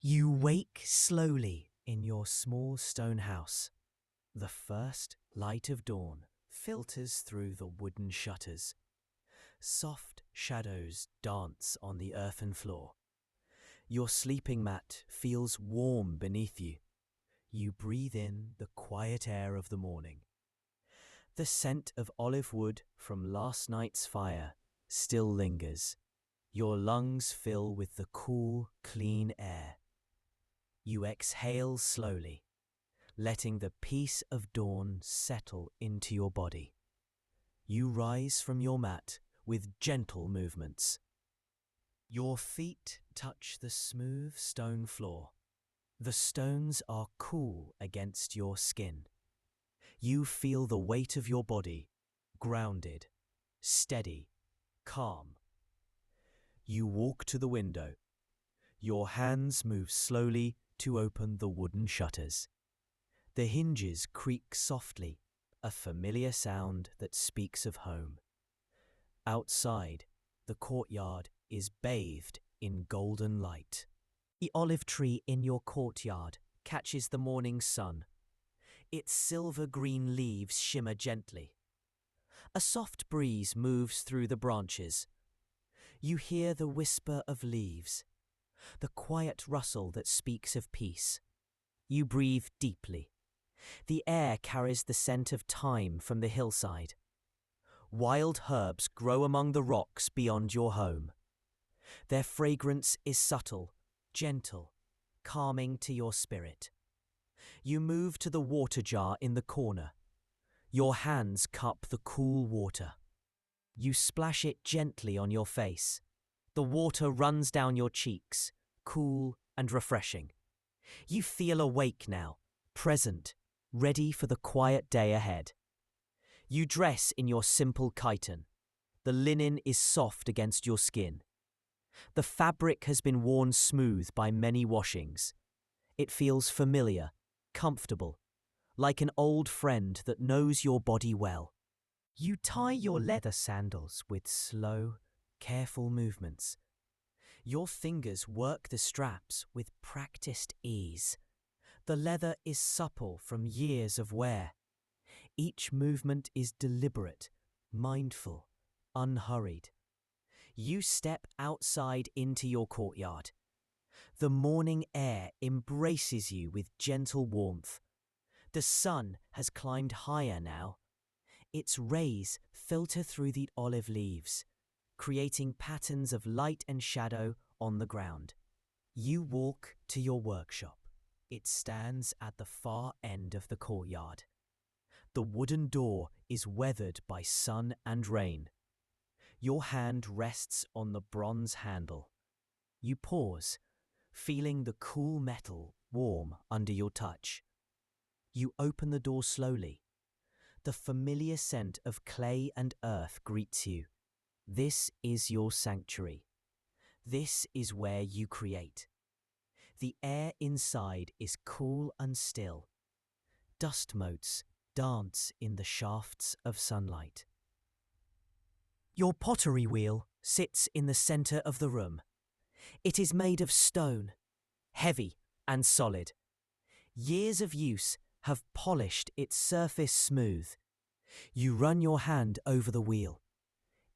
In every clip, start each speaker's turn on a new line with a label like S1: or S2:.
S1: You wake slowly in your small stone house. The first light of dawn filters through the wooden shutters. Soft shadows dance on the earthen floor. Your sleeping mat feels warm beneath you. You breathe in the quiet air of the morning. The scent of olive wood from last night's fire still lingers. Your lungs fill with the cool, clean air. You exhale slowly, letting the peace of dawn settle into your body. You rise from your mat with gentle movements. Your feet touch the smooth stone floor. The stones are cool against your skin. You feel the weight of your body, grounded, steady, calm. You walk to the window. Your hands move slowly to open the wooden shutters. The hinges creak softly, a familiar sound that speaks of home. Outside, the courtyard is bathed in golden light. The olive tree in your courtyard catches the morning sun. Its silver-green leaves shimmer gently. A soft breeze moves through the branches. You hear the whisper of leaves, the quiet rustle that speaks of peace. You breathe deeply. The air carries the scent of thyme from the hillside. Wild herbs grow among the rocks beyond your home. Their fragrance is subtle, gentle, calming to your spirit. You move to the water jar in the corner. Your hands cup the cool water. You splash it gently on your face. The water runs down your cheeks, cool and refreshing. You feel awake now, present, ready for the quiet day ahead. You dress in your simple chiton. The linen is soft against your skin. The fabric has been worn smooth by many washings. It feels familiar, comfortable, like an old friend that knows your body well. You tie your leather sandals with slow, careful movements. Your fingers work the straps with practiced ease. The leather is supple from years of wear. Each movement is deliberate, mindful, unhurried. You step outside into your courtyard. The morning air embraces you with gentle warmth. The sun has climbed higher now. Its rays filter through the olive leaves, creating patterns of light and shadow on the ground. You walk to your workshop. It stands at the far end of the courtyard. The wooden door is weathered by sun and rain. Your hand rests on the bronze handle. You pause, feeling the cool metal warm under your touch. You open the door slowly. The familiar scent of clay and earth greets you. This is your sanctuary. This is where you create. The air inside is cool and still. Dust motes dance in the shafts of sunlight. Your pottery wheel sits in the center of the room. It is made of stone, heavy and solid. Years of use have polished its surface smooth. You run your hand over the wheel.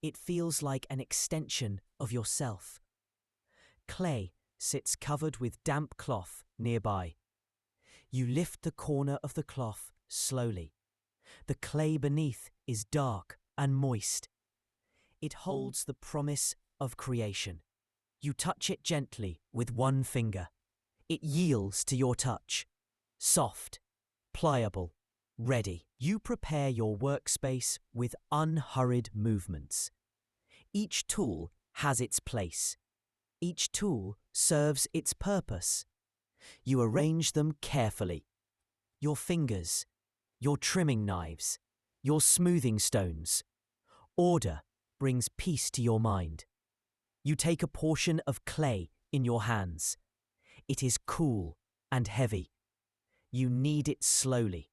S1: It feels like an extension of yourself. Clay sits covered with damp cloth nearby. You lift the corner of the cloth slowly. The clay beneath is dark and moist. It holds the promise of creation. You touch it gently with one finger. It yields to your touch. Soft, pliable, ready. You prepare your workspace with unhurried movements. Each tool has its place. Each tool serves its purpose. You arrange them carefully. Your fingers, your trimming knives, your smoothing stones. Order brings peace to your mind. You take a portion of clay in your hands. It is cool and heavy. You knead it slowly,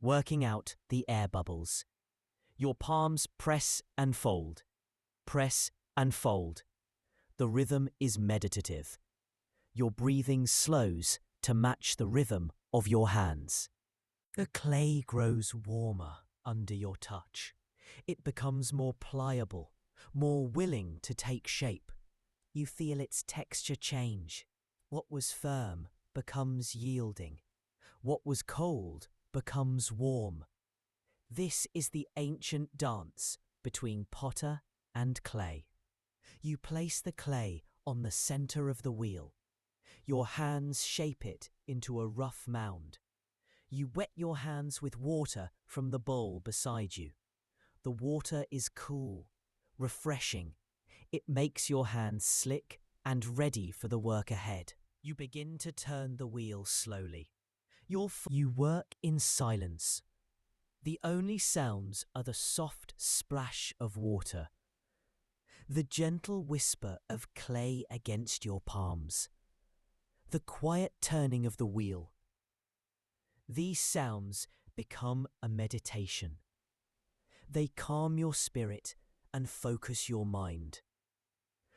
S1: working out the air bubbles. Your palms press and fold. Press and fold. The rhythm is meditative. Your breathing slows to match the rhythm of your hands. The clay grows warmer under your touch. It becomes more pliable, more willing to take shape. You feel its texture change. What was firm becomes yielding. What was cold becomes warm. This is the ancient dance between potter and clay. You place the clay on the center of the wheel. Your hands shape it into a rough mound. You wet your hands with water from the bowl beside you. The water is cool, refreshing. It makes your hands slick and ready for the work ahead. You begin to turn the wheel slowly. You work in silence. The only sounds are the soft splash of water, the gentle whisper of clay against your palms, the quiet turning of the wheel. These sounds become a meditation. They calm your spirit and focus your mind.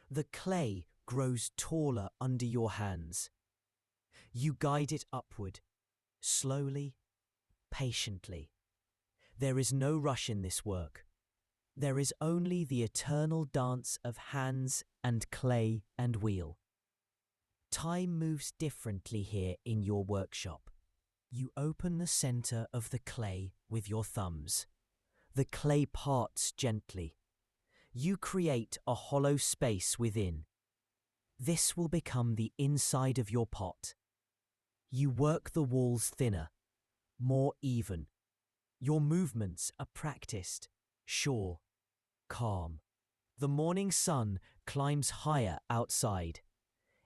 S1: The clay grows taller under your hands. You guide it upward, slowly, patiently. There is no rush in this work. There is only the eternal dance of hands and clay and wheel. Time moves differently here in your workshop. You open the center of the clay with your thumbs. The clay parts gently. You create a hollow space within. This will become the inside of your pot. You work the walls thinner, more even. Your movements are practiced, sure, calm. The morning sun climbs higher outside.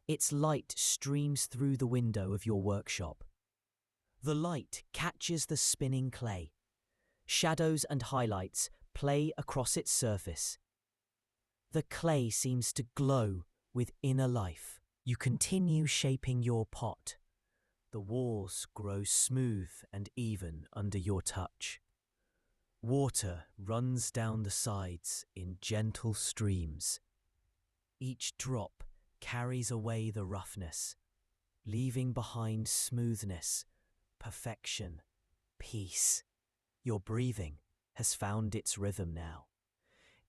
S1: Its light streams through the window of your workshop. The light catches the spinning clay. Shadows and highlights play across its surface. The clay seems to glow with inner life. You continue shaping your pot. The walls grow smooth and even under your touch. Water runs down the sides in gentle streams. Each drop carries away the roughness, leaving behind smoothness, perfection, peace. Your breathing has found its rhythm now.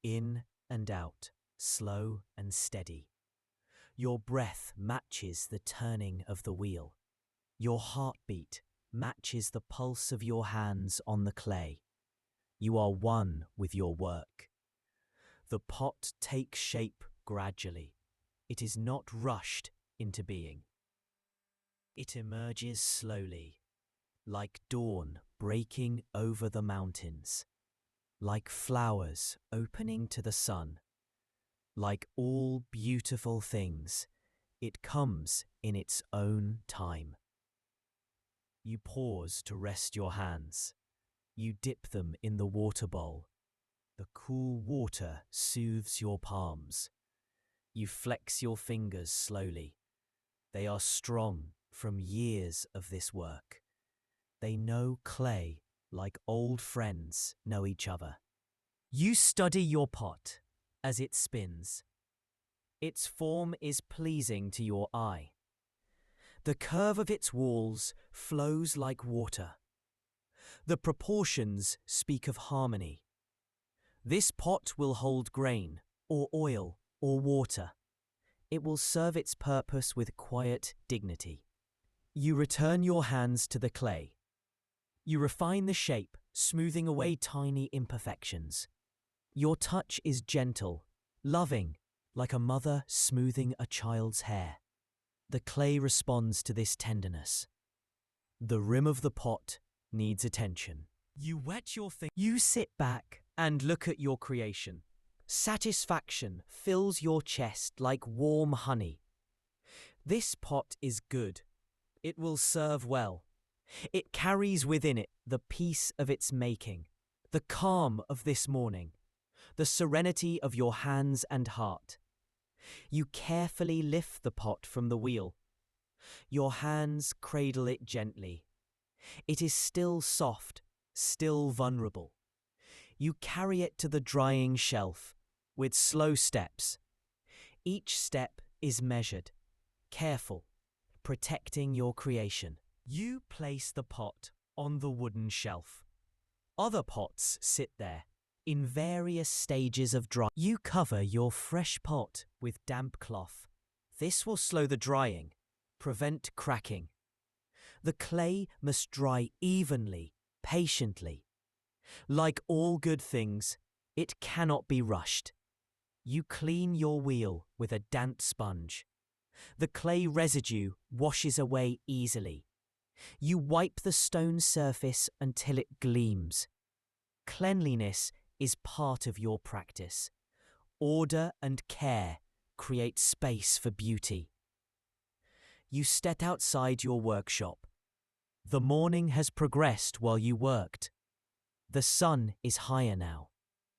S1: In and out, slow and steady. Your breath matches the turning of the wheel. Your heartbeat matches the pulse of your hands on the clay. You are one with your work. The pot takes shape gradually. It is not rushed into being. It emerges slowly, like dawn breaking over the mountains, like flowers opening to the sun. Like all beautiful things, it comes in its own time. You pause to rest your hands. You dip them in the water bowl. The cool water soothes your palms. You flex your fingers slowly. They are strong from years of this work. They know clay like old friends know each other. You study your pot as it spins. Its form is pleasing to your eye. The curve of its walls flows like water. The proportions speak of harmony. This pot will hold grain, or oil, or water. It will serve its purpose with quiet dignity. You return your hands to the clay. You refine the shape, smoothing away tiny imperfections. Your touch is gentle, loving, like a mother smoothing a child's hair. The clay responds to this tenderness. The rim of the pot needs attention. You wet your fingers. You sit back and look at your creation. Satisfaction fills your chest like warm honey. This pot is good. It will serve well. It carries within it the peace of its making, the calm of this morning, the serenity of your hands and heart. You carefully lift the pot from the wheel. Your hands cradle it gently. It is still soft, still vulnerable. You carry it to the drying shelf with slow steps. Each step is measured, careful, protecting your creation. You place the pot on the wooden shelf. Other pots sit there, in various stages of dry. You cover your fresh pot with damp cloth. This will slow the drying, prevent cracking. The clay must dry evenly, patiently. Like all good things, it cannot be rushed. You clean your wheel with a damp sponge. The clay residue washes away easily. You wipe the stone surface until it gleams. Cleanliness is part of your practice. Order and care create space for beauty. You step outside your workshop. The morning has progressed while you worked. The sun is higher now.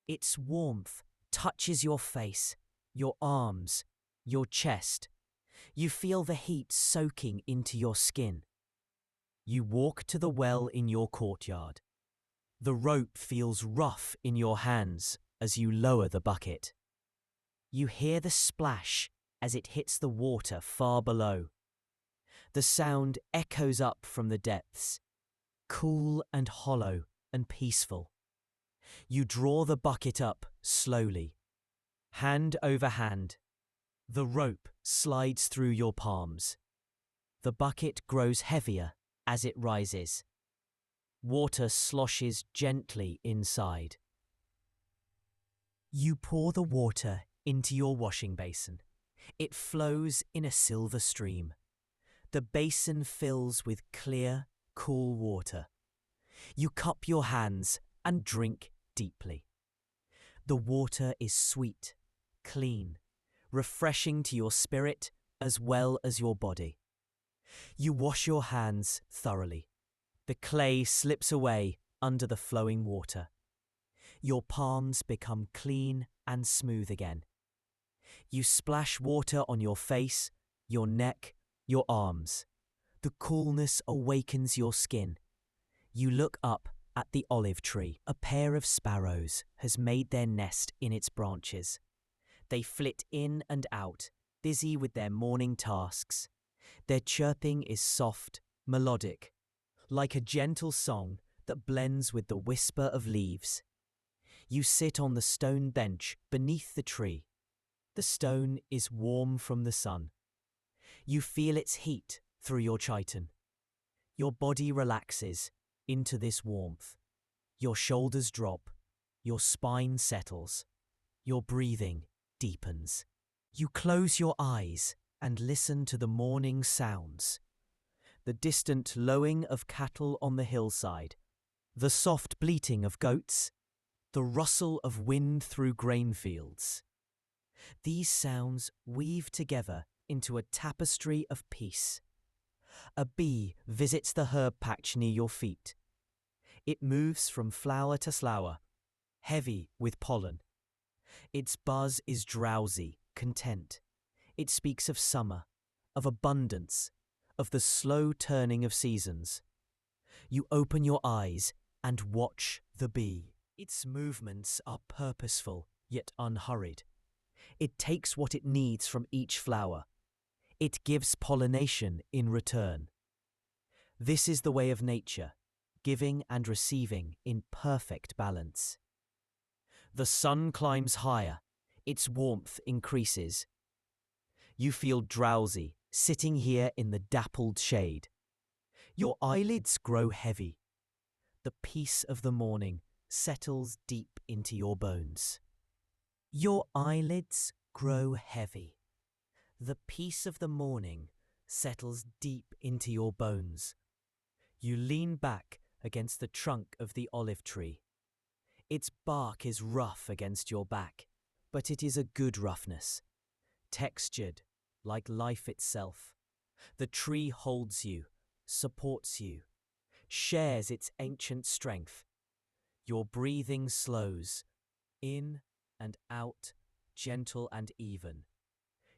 S1: Its warmth touches your face, your arms, your chest. You feel the heat soaking into your skin. You walk to the well in your courtyard. The rope feels rough in your hands as you lower the bucket. You hear the splash as it hits the water far below. The sound echoes up from the depths, cool and hollow and peaceful. You draw the bucket up slowly, hand over hand. The rope slides through your palms. The bucket grows heavier as it rises. Water sloshes gently inside. You pour the water into your washing basin. It flows in a silver stream. The basin fills with clear, cool water. You cup your hands and drink deeply. The water is sweet, clean, refreshing to your spirit as well as your body. You wash your hands thoroughly. The clay slips away under the flowing water. Your palms become clean and smooth again. You splash water on your face, your neck, your arms. The coolness awakens your skin. You look up at the olive tree. A pair of sparrows has made their nest in its branches. They flit in and out, busy with their morning tasks. Their chirping is soft, melodic, like a gentle song that blends with the whisper of leaves. You sit on the stone bench beneath the tree. The stone is warm from the sun. You feel its heat through your chiton. Your body relaxes into this warmth. Your shoulders drop. Your spine settles. Your breathing deepens. You close your eyes and listen to the morning sounds. The distant lowing of cattle on the hillside. The soft bleating of goats. The rustle of wind through grain fields. These sounds weave together into a tapestry of peace. A bee visits the herb patch near your feet. It moves from flower to flower, heavy with pollen. Its buzz is drowsy, content. It speaks of summer, of abundance, of the slow turning of seasons. You open your eyes and watch the bee. Its movements are purposeful yet unhurried. It takes what it needs from each flower. It gives pollination in return. This is the way of nature, giving and receiving in perfect balance. The sun climbs higher. Its warmth increases. You feel drowsy, sitting here in the dappled shade. Your eyelids grow heavy. The peace of the morning settles deep into your bones. Your eyelids grow heavy. The peace of the morning settles deep into your bones. You lean back against the trunk of the olive tree. Its bark is rough against your back, but it is a good roughness, textured like life itself. The tree holds you, supports you, shares its ancient strength. Your breathing slows, in and out, gentle and even.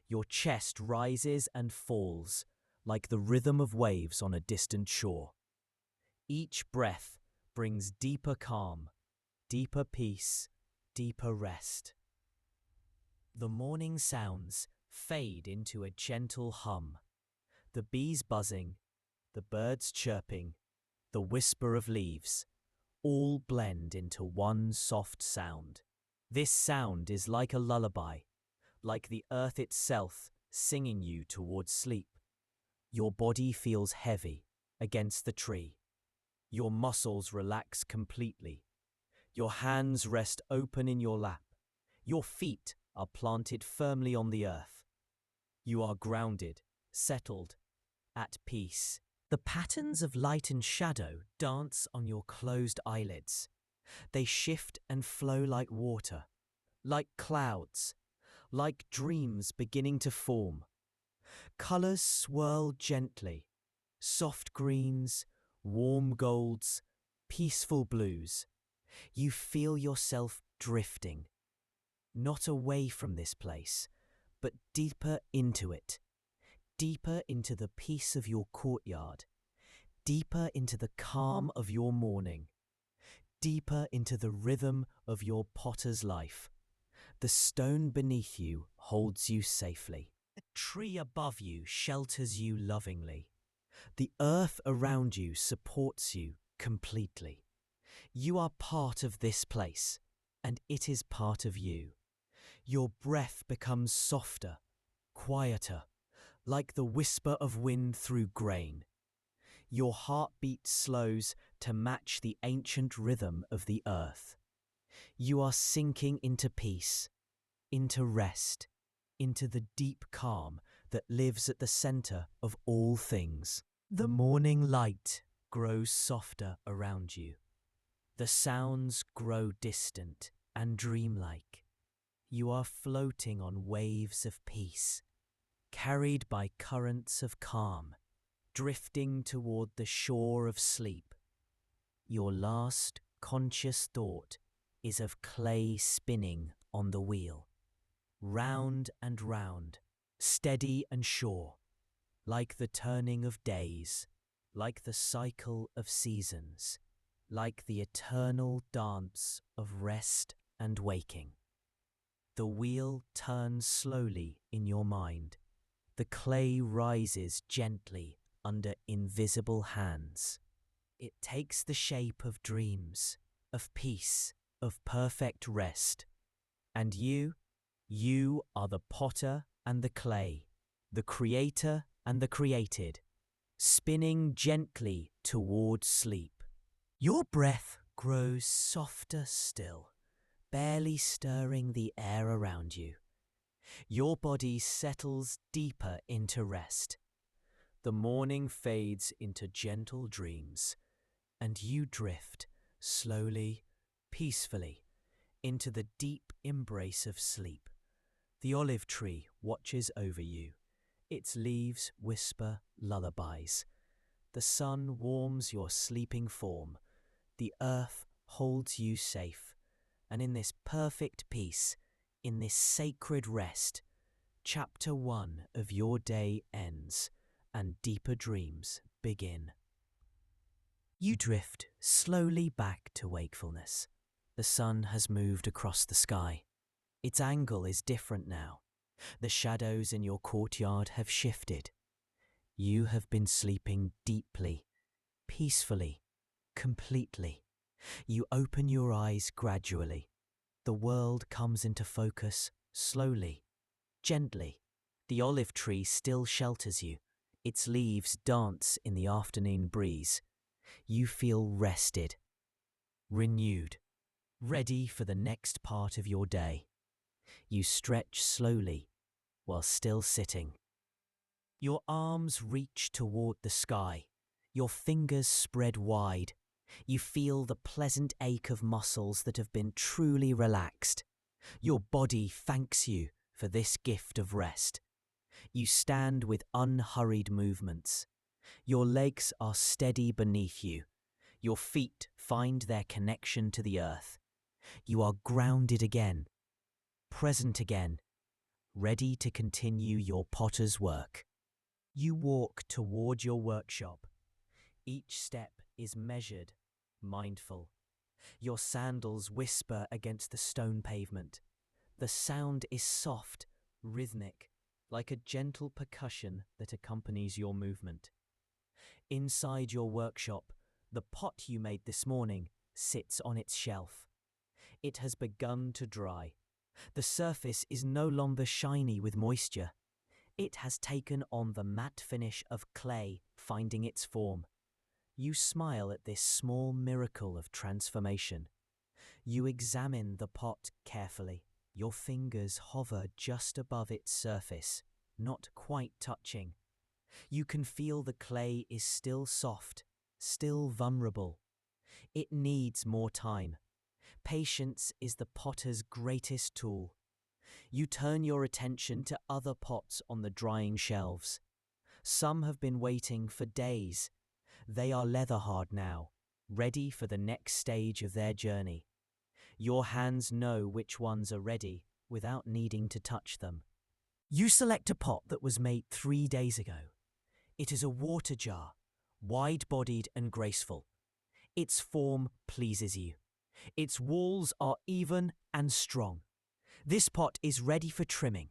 S1: Your chest rises and falls like the rhythm of waves on a distant shore. Each breath brings deeper calm, deeper peace, deeper rest. The morning sounds fade into a gentle hum. The bees buzzing, the birds chirping, the whisper of leaves, all blend into one soft sound. This sound is like a lullaby, like the earth itself singing you towards sleep. Your body feels heavy against the tree. Your muscles relax completely. Your hands rest open in your lap. Your feet are planted firmly on the earth. You are grounded, settled, at peace. The patterns of light and shadow dance on your closed eyelids. They shift and flow like water, like clouds, like dreams beginning to form. Colors swirl gently, soft greens, warm golds, peaceful blues. You feel yourself drifting, not away from this place, but deeper into it, deeper into the peace of your courtyard, deeper into the calm of your morning, deeper into the rhythm of your potter's life. The stone beneath you holds you safely. A tree above you shelters you lovingly. The earth around you supports you completely. You are part of this place, and it is part of you. Your breath becomes softer, quieter, like the whisper of wind through grain. Your heartbeat slows to match the ancient rhythm of the earth. You are sinking into peace, into rest, into the deep calm that lives at the center of all things. The morning light grows softer around you. The sounds grow distant and dreamlike. You are floating on waves of peace, carried by currents of calm, drifting toward the shore of sleep. Your last conscious thought is of clay spinning on the wheel, round and round, steady and sure, like the turning of days, like the cycle of seasons, like the eternal dance of rest and waking. The wheel turns slowly in your mind. The clay rises gently under invisible hands. It takes the shape of dreams, of peace, of perfect rest. And you are the potter and the clay, the creator and the created, spinning gently towards sleep. Your breath grows softer still, barely stirring the air around you. Your body settles deeper into rest. The morning fades into gentle dreams, and you drift slowly, peacefully, into the deep embrace of sleep. The olive tree watches over you. Its leaves whisper lullabies. The sun warms your sleeping form. The earth holds you safe. And in this perfect peace, in this sacred rest, chapter 1 of your day ends and deeper dreams begin. You drift slowly back to wakefulness. The sun has moved across the sky. Its angle is different now. The shadows in your courtyard have shifted. You have been sleeping deeply, peacefully, completely. You open your eyes gradually. The world comes into focus slowly, gently. The olive tree still shelters you. Its leaves dance in the afternoon breeze. You feel rested, renewed, ready for the next part of your day. You stretch slowly while still sitting. Your arms reach toward the sky. Your fingers spread wide. You feel the pleasant ache of muscles that have been truly relaxed. Your body thanks you for this gift of rest. You stand with unhurried movements. Your legs are steady beneath you. Your feet find their connection to the earth. You are grounded again, present again, ready to continue your potter's work. You walk toward your workshop. Each step is measured, mindful. Your sandals whisper against the stone pavement. The sound is soft, rhythmic, like a gentle percussion that accompanies your movement. Inside your workshop, the pot you made this morning sits on its shelf. It has begun to dry. The surface is no longer shiny with moisture. It has taken on the matte finish of clay finding its form. You smile at this small miracle of transformation. You examine the pot carefully. Your fingers hover just above its surface, not quite touching. You can feel the clay is still soft, still vulnerable. It needs more time. Patience is the potter's greatest tool. You turn your attention to other pots on the drying shelves. Some have been waiting for days. They are leather hard now, ready for the next stage of their journey. Your hands know which ones are ready without needing to touch them. You select a pot that was made 3 days ago. It is a water jar, wide-bodied and graceful. Its form pleases you. Its walls are even and strong. This pot is ready for trimming,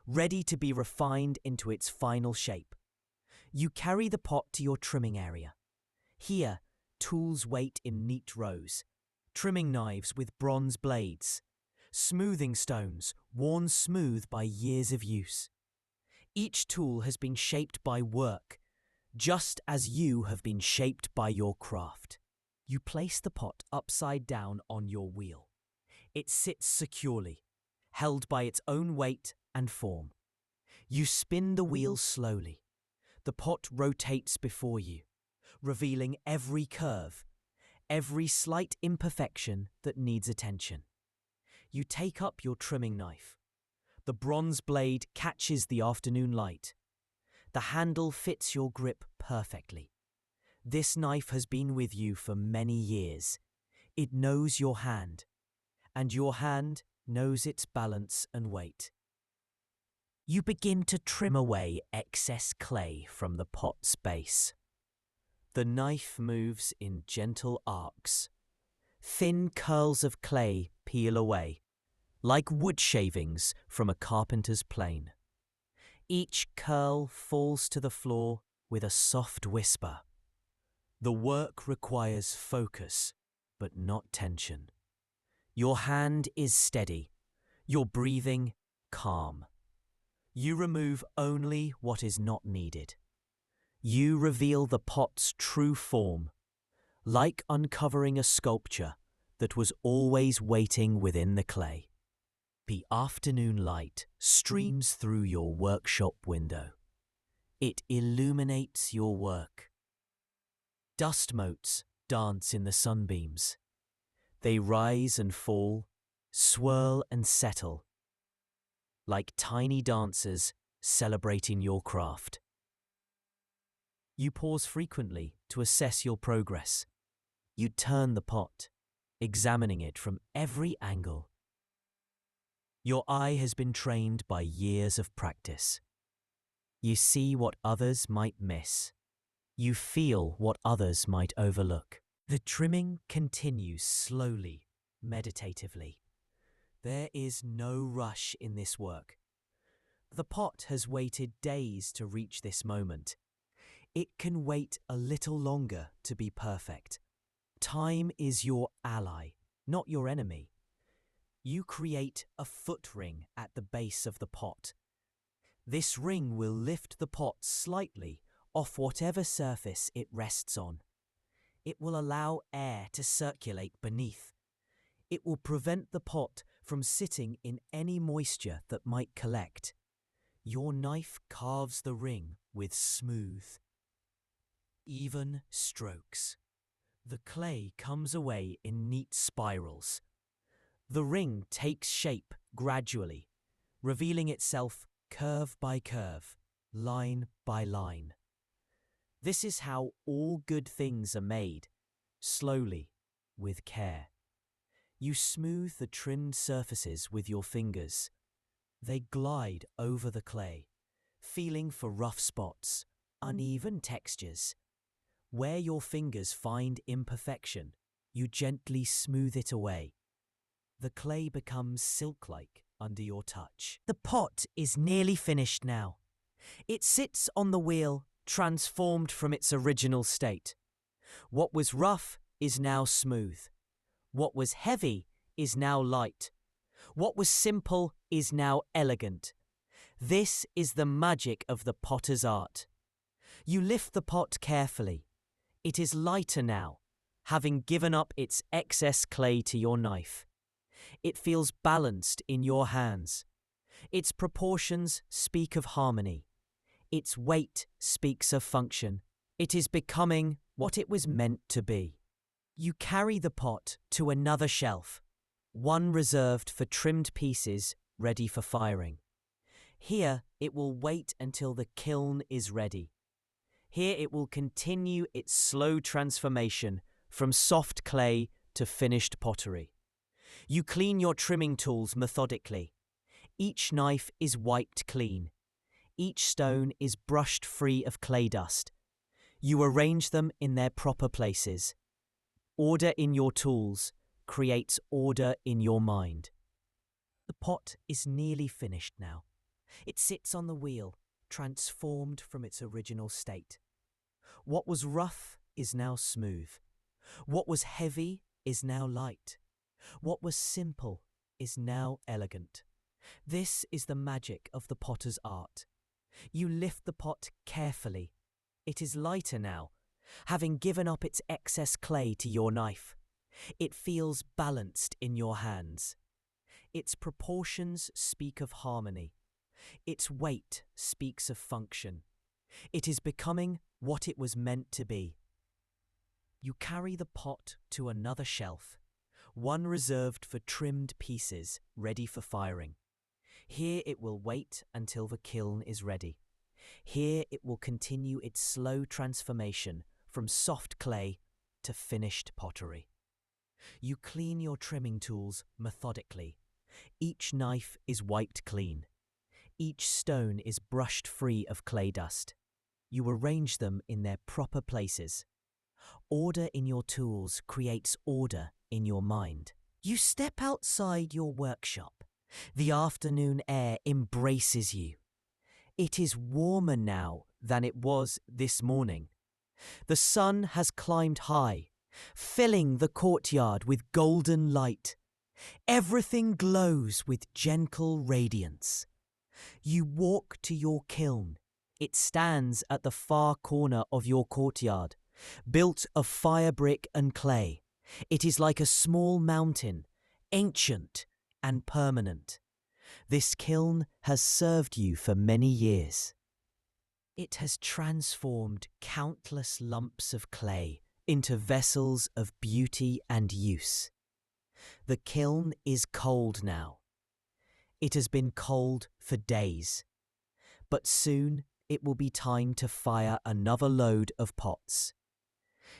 S1: ready to be refined into its final shape. You carry the pot to your trimming area. Here, tools wait in neat rows. Trimming knives with bronze blades. Smoothing stones, worn smooth by years of use. Each tool has been shaped by work, just as you have been shaped by your craft. You place the pot upside down on your wheel. It sits securely, held by its own weight and form. You spin the wheel slowly. The pot rotates before you, revealing every curve, every slight imperfection that needs attention. You take up your trimming knife. The bronze blade catches the afternoon light. The handle fits your grip perfectly. This knife has been with you for many years. It knows your hand, and your hand knows its balance and weight. You begin to trim away excess clay from the pot's base. The knife moves in gentle arcs. Thin curls of clay peel away, like wood shavings from a carpenter's plane. Each curl falls to the floor with a soft whisper. The work requires focus, but not tension. Your hand is steady, your breathing calm. You remove only what is not needed. You reveal the pot's true form, like uncovering a sculpture that was always waiting within the clay. The afternoon light streams through your workshop window. It illuminates your work. Dust motes dance in the sunbeams. They rise and fall, swirl and settle, like tiny dancers celebrating your craft. You pause frequently to assess your progress. You turn the pot, examining it from every angle. Your eye has been trained by years of practice. You see what others might miss. You feel what others might overlook. The trimming continues slowly, meditatively. There is no rush in this work. The pot has waited days to reach this moment. It can wait a little longer to be perfect. Time is your ally, not your enemy. You create a foot ring at the base of the pot. This ring will lift the pot slightly off whatever surface it rests on. It will allow air to circulate beneath. It will prevent the pot from sitting in any moisture that might collect. Your knife carves the ring with smooth, even strokes. The clay comes away in neat spirals. The ring takes shape gradually, revealing itself curve by curve, line by line. This is how all good things are made, slowly, with care. You smooth the trimmed surfaces with your fingers. They glide over the clay, feeling for rough spots, uneven textures. Where your fingers find imperfection, you gently smooth it away. The clay becomes silk-like, under your touch. The pot is nearly finished now. It sits on the wheel, transformed from its original state. What was rough is now smooth. What was heavy is now light. What was simple is now elegant. This is the magic of the potter's art. You lift the pot carefully. It is lighter now, having given up its excess clay to your knife. It feels balanced in your hands. Its proportions speak of harmony. Its weight speaks of function. It is becoming what it was meant to be. You carry the pot to another shelf, one reserved for trimmed pieces ready for firing. Here it will wait until the kiln is ready. Here it will continue its slow transformation from soft clay to finished pottery. You clean your trimming tools methodically. Each knife is wiped clean. Each stone is brushed free of clay dust. You arrange them in their proper places. Order in your tools creates order in your mind. The pot is nearly finished now. It sits on the wheel, transformed from its original state. What was rough is now smooth. What was heavy is now light. What was simple is now elegant. This is the magic of the potter's art. You lift the pot carefully. It is lighter now, having given up its excess clay to your knife. It feels balanced in your hands. Its proportions speak of harmony. Its weight speaks of function. It is becoming what it was meant to be. You carry the pot to another shelf, one reserved for trimmed pieces ready for firing. Here it will wait until the kiln is ready. Here it will continue its slow transformation from soft clay to finished pottery. You clean your trimming tools methodically. Each knife is wiped clean. Each stone is brushed free of clay dust. You arrange them in their proper places. Order in your tools creates order in your mind. You step outside your workshop. The afternoon air embraces you. It is warmer now than it was this morning. The sun has climbed high, filling the courtyard with golden light. Everything glows with gentle radiance. You walk to your kiln. It stands at the far corner of your courtyard, built of fire brick and clay. It is like a small mountain, ancient and permanent. This kiln has served you for many years. It has transformed countless lumps of clay into vessels of beauty and use. The kiln is cold now. It has been cold for days, but soon it will be time to fire another load of pots.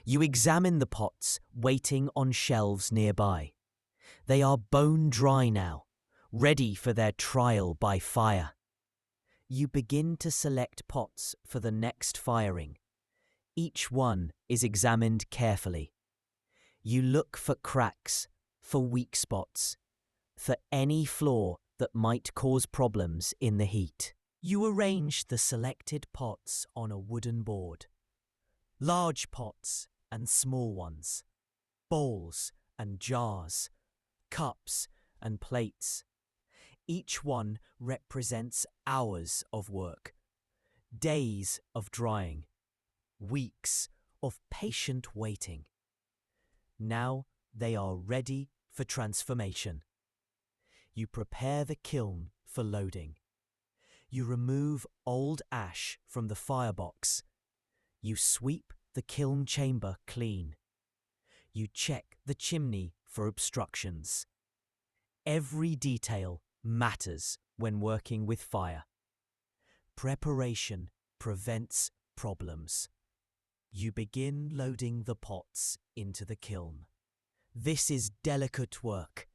S1: You examine the pots waiting on shelves nearby. They are bone dry now, ready for their trial by fire. You begin to select pots for the next firing. Each one is examined carefully. You look for cracks, for weak spots, for any flaw that might cause problems in the heat. You arrange the selected pots on a wooden board. Large pots and small ones, bowls and jars, cups and plates. Each one represents hours of work, days of drying, weeks of patient waiting. Now they are ready for transformation. You prepare the kiln for loading. You remove old ash from the firebox. You sweep the kiln chamber clean. You check the chimney for obstructions. Every detail matters when working with fire. Preparation prevents problems. You begin loading the pots into the kiln. This is delicate work.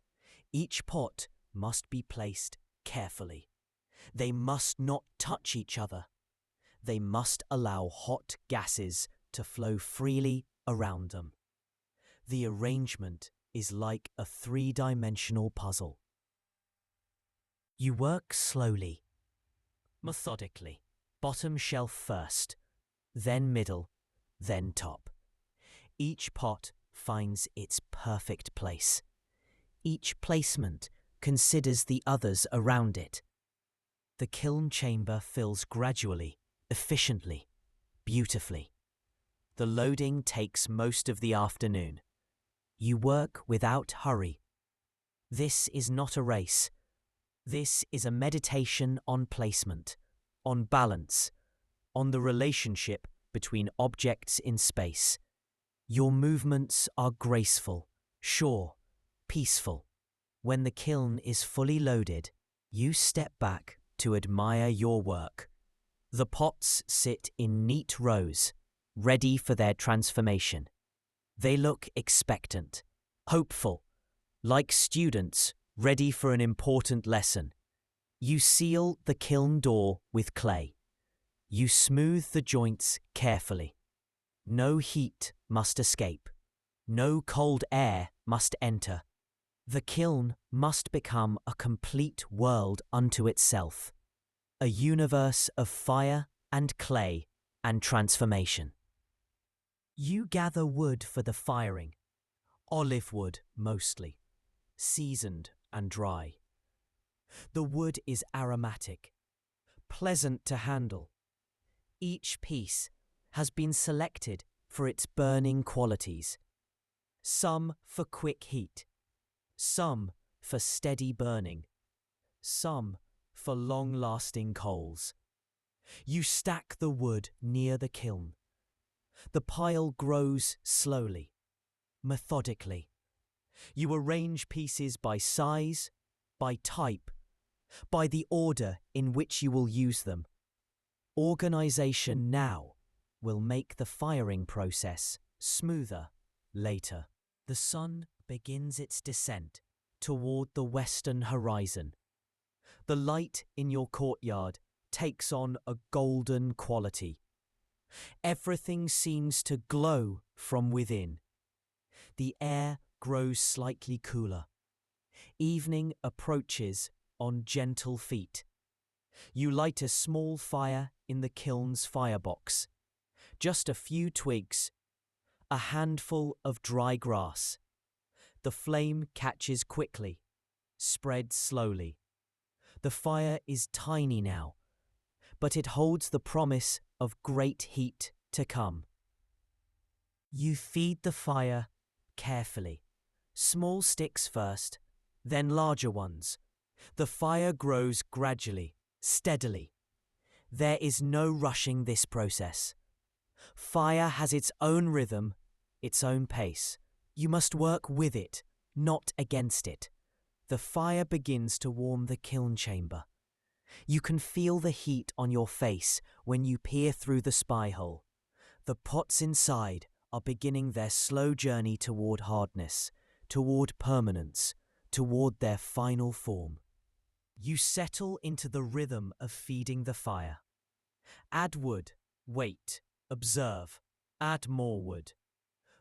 S1: Each pot must be placed carefully. They must not touch each other. They must allow hot gases to flow freely around them. The arrangement is like a three-dimensional puzzle. You work slowly, methodically. Bottom shelf first, then middle, then top. Each pot finds its perfect place. Each placement considers the others around it. The kiln chamber fills gradually, efficiently, beautifully. The loading takes most of the afternoon. You work without hurry. This is not a race. This is a meditation on placement, on balance, on the relationship between objects in space. Your movements are graceful, sure, peaceful. When the kiln is fully loaded, you step back to admire your work. The pots sit in neat rows, ready for their transformation. They look expectant, hopeful, like students ready for an important lesson. You seal the kiln door with clay. You smooth the joints carefully. No heat must escape. No cold air must enter. The kiln must become a complete world unto itself, a universe of fire and clay and transformation. You gather wood for the firing, olive wood mostly, seasoned and dry. The wood is aromatic, pleasant to handle. Each piece has been selected for its burning qualities, some for quick heat, some for steady burning, some for long-lasting coals. You stack the wood near the kiln. The pile grows slowly, methodically. You arrange pieces by size, by type, by the order in which you will use them. Organization now will make the firing process smoother later. The sun begins its descent toward the western horizon. The light in your courtyard takes on a golden quality. Everything seems to glow from within. The air grows slightly cooler. Evening approaches on gentle feet. You light a small fire in the kiln's firebox. Just a few twigs, a handful of dry grass. The flame catches quickly, spreads slowly. The fire is tiny now, but it holds the promise of great heat to come. You feed the fire carefully. Small sticks first, then larger ones. The fire grows gradually, steadily. There is no rushing this process. Fire has its own rhythm, its own pace. You must work with it, not against it. The fire begins to warm the kiln chamber. You can feel the heat on your face when you peer through the spy hole. The pots inside are beginning their slow journey toward hardness, toward permanence, toward their final form. You settle into the rhythm of feeding the fire. Add wood, wait, observe, add more wood.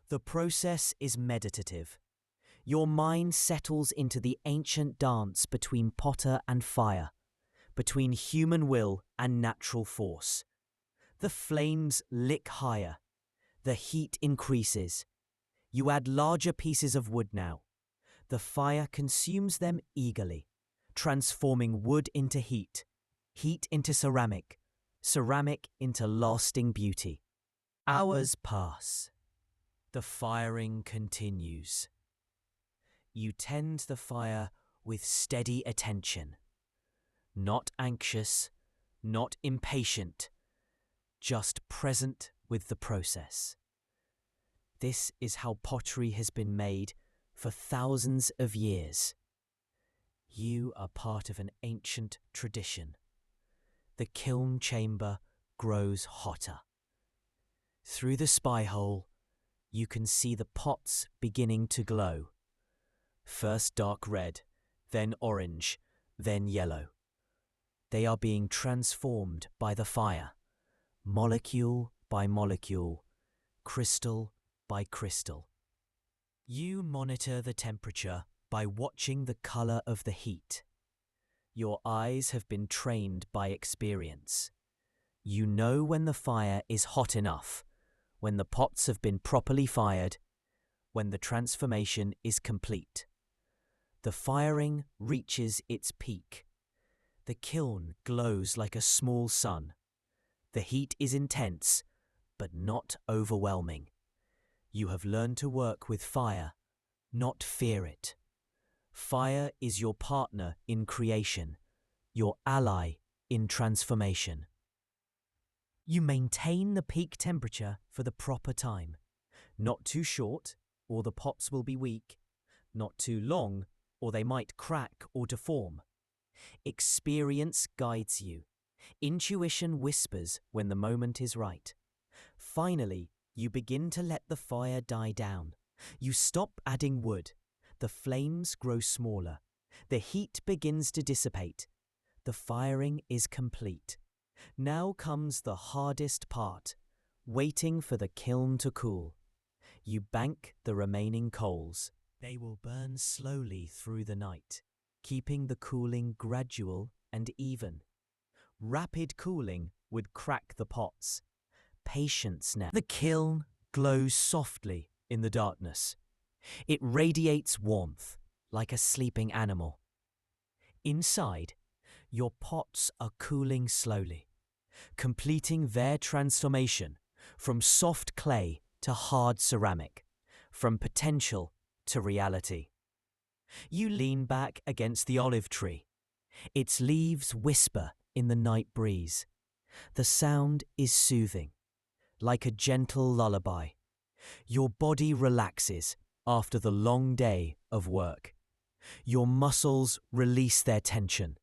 S1: The process is meditative. Your mind settles into the ancient dance between potter and fire, between human will and natural force. The flames lick higher. The heat increases. You add larger pieces of wood now. The fire consumes them eagerly, transforming wood into heat, heat into ceramic, ceramic into lasting beauty. Hours pass. The firing continues. You tend the fire with steady attention. Not anxious, not impatient, just present with the process. This is how pottery has been made for thousands of years. You are part of an ancient tradition. The kiln chamber grows hotter. Through the spy hole, you can see the pots beginning to glow. First dark red, then orange, then yellow. They are being transformed by the fire, molecule by molecule, crystal by crystal. You monitor the temperature by watching the color of the heat. Your eyes have been trained by experience. You know when the fire is hot enough, when the pots have been properly fired, when the transformation is complete. The firing reaches its peak. The kiln glows like a small sun. The heat is intense, but not overwhelming. You have learned to work with fire, not fear it. Fire is your partner in creation, your ally in transformation. You maintain the peak temperature for the proper time. Not too short, or the pots will be weak. Not too long, or they might crack or deform. Experience guides you. Intuition whispers when the moment is right. Finally, you begin to let the fire die down. You stop adding wood. The flames grow smaller. The heat begins to dissipate. The firing is complete. Now comes the hardest part, waiting for the kiln to cool. You bank the remaining coals. They will burn slowly through the night, keeping the cooling gradual and even. Rapid cooling would crack the pots. Patience now. The kiln glows softly in the darkness. It radiates warmth like a sleeping animal. Inside, your pots are cooling slowly, completing their transformation from soft clay to hard ceramic, from potential to reality. You lean back against the olive tree. Its leaves whisper in the night breeze. The sound is soothing, like a gentle lullaby. Your body relaxes after the long day of work. Your muscles release their tension.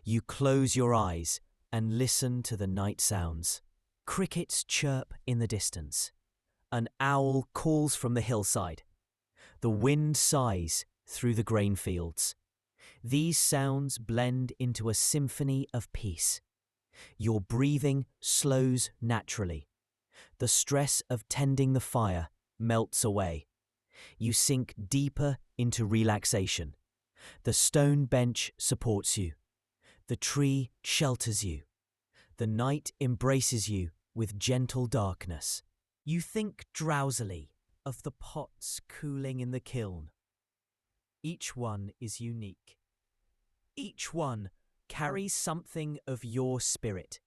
S1: You close your eyes and listen to the night sounds. Crickets chirp in the distance. An owl calls from the hillside. The wind sighs through the grain fields. These sounds blend into a symphony of peace. Your breathing slows naturally. The stress of tending the fire melts away. You sink deeper into relaxation. The stone bench supports you. The tree shelters you. The night embraces you with gentle darkness. You think drowsily of the pots cooling in the kiln. Each one is unique. Each one carries something of your spirit.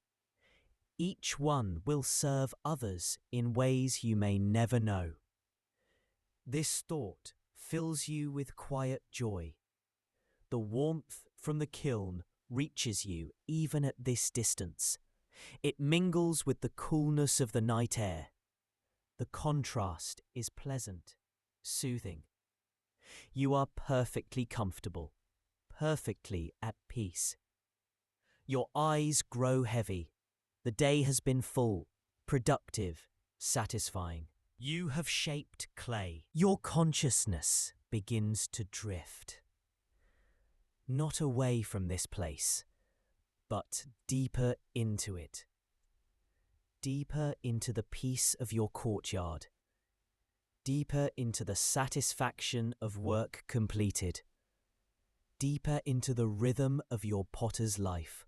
S1: Each one will serve others in ways you may never know. This thought fills you with quiet joy. The warmth from the kiln reaches you even at this distance. It mingles with the coolness of the night air. The contrast is pleasant, soothing. You are perfectly comfortable, perfectly at peace. Your eyes grow heavy. The day has been full, productive, satisfying. You have shaped clay. Your consciousness begins to drift. Not away from this place, but deeper into it. Deeper into the peace of your courtyard. Deeper into the satisfaction of work completed. Deeper into the rhythm of your potter's life.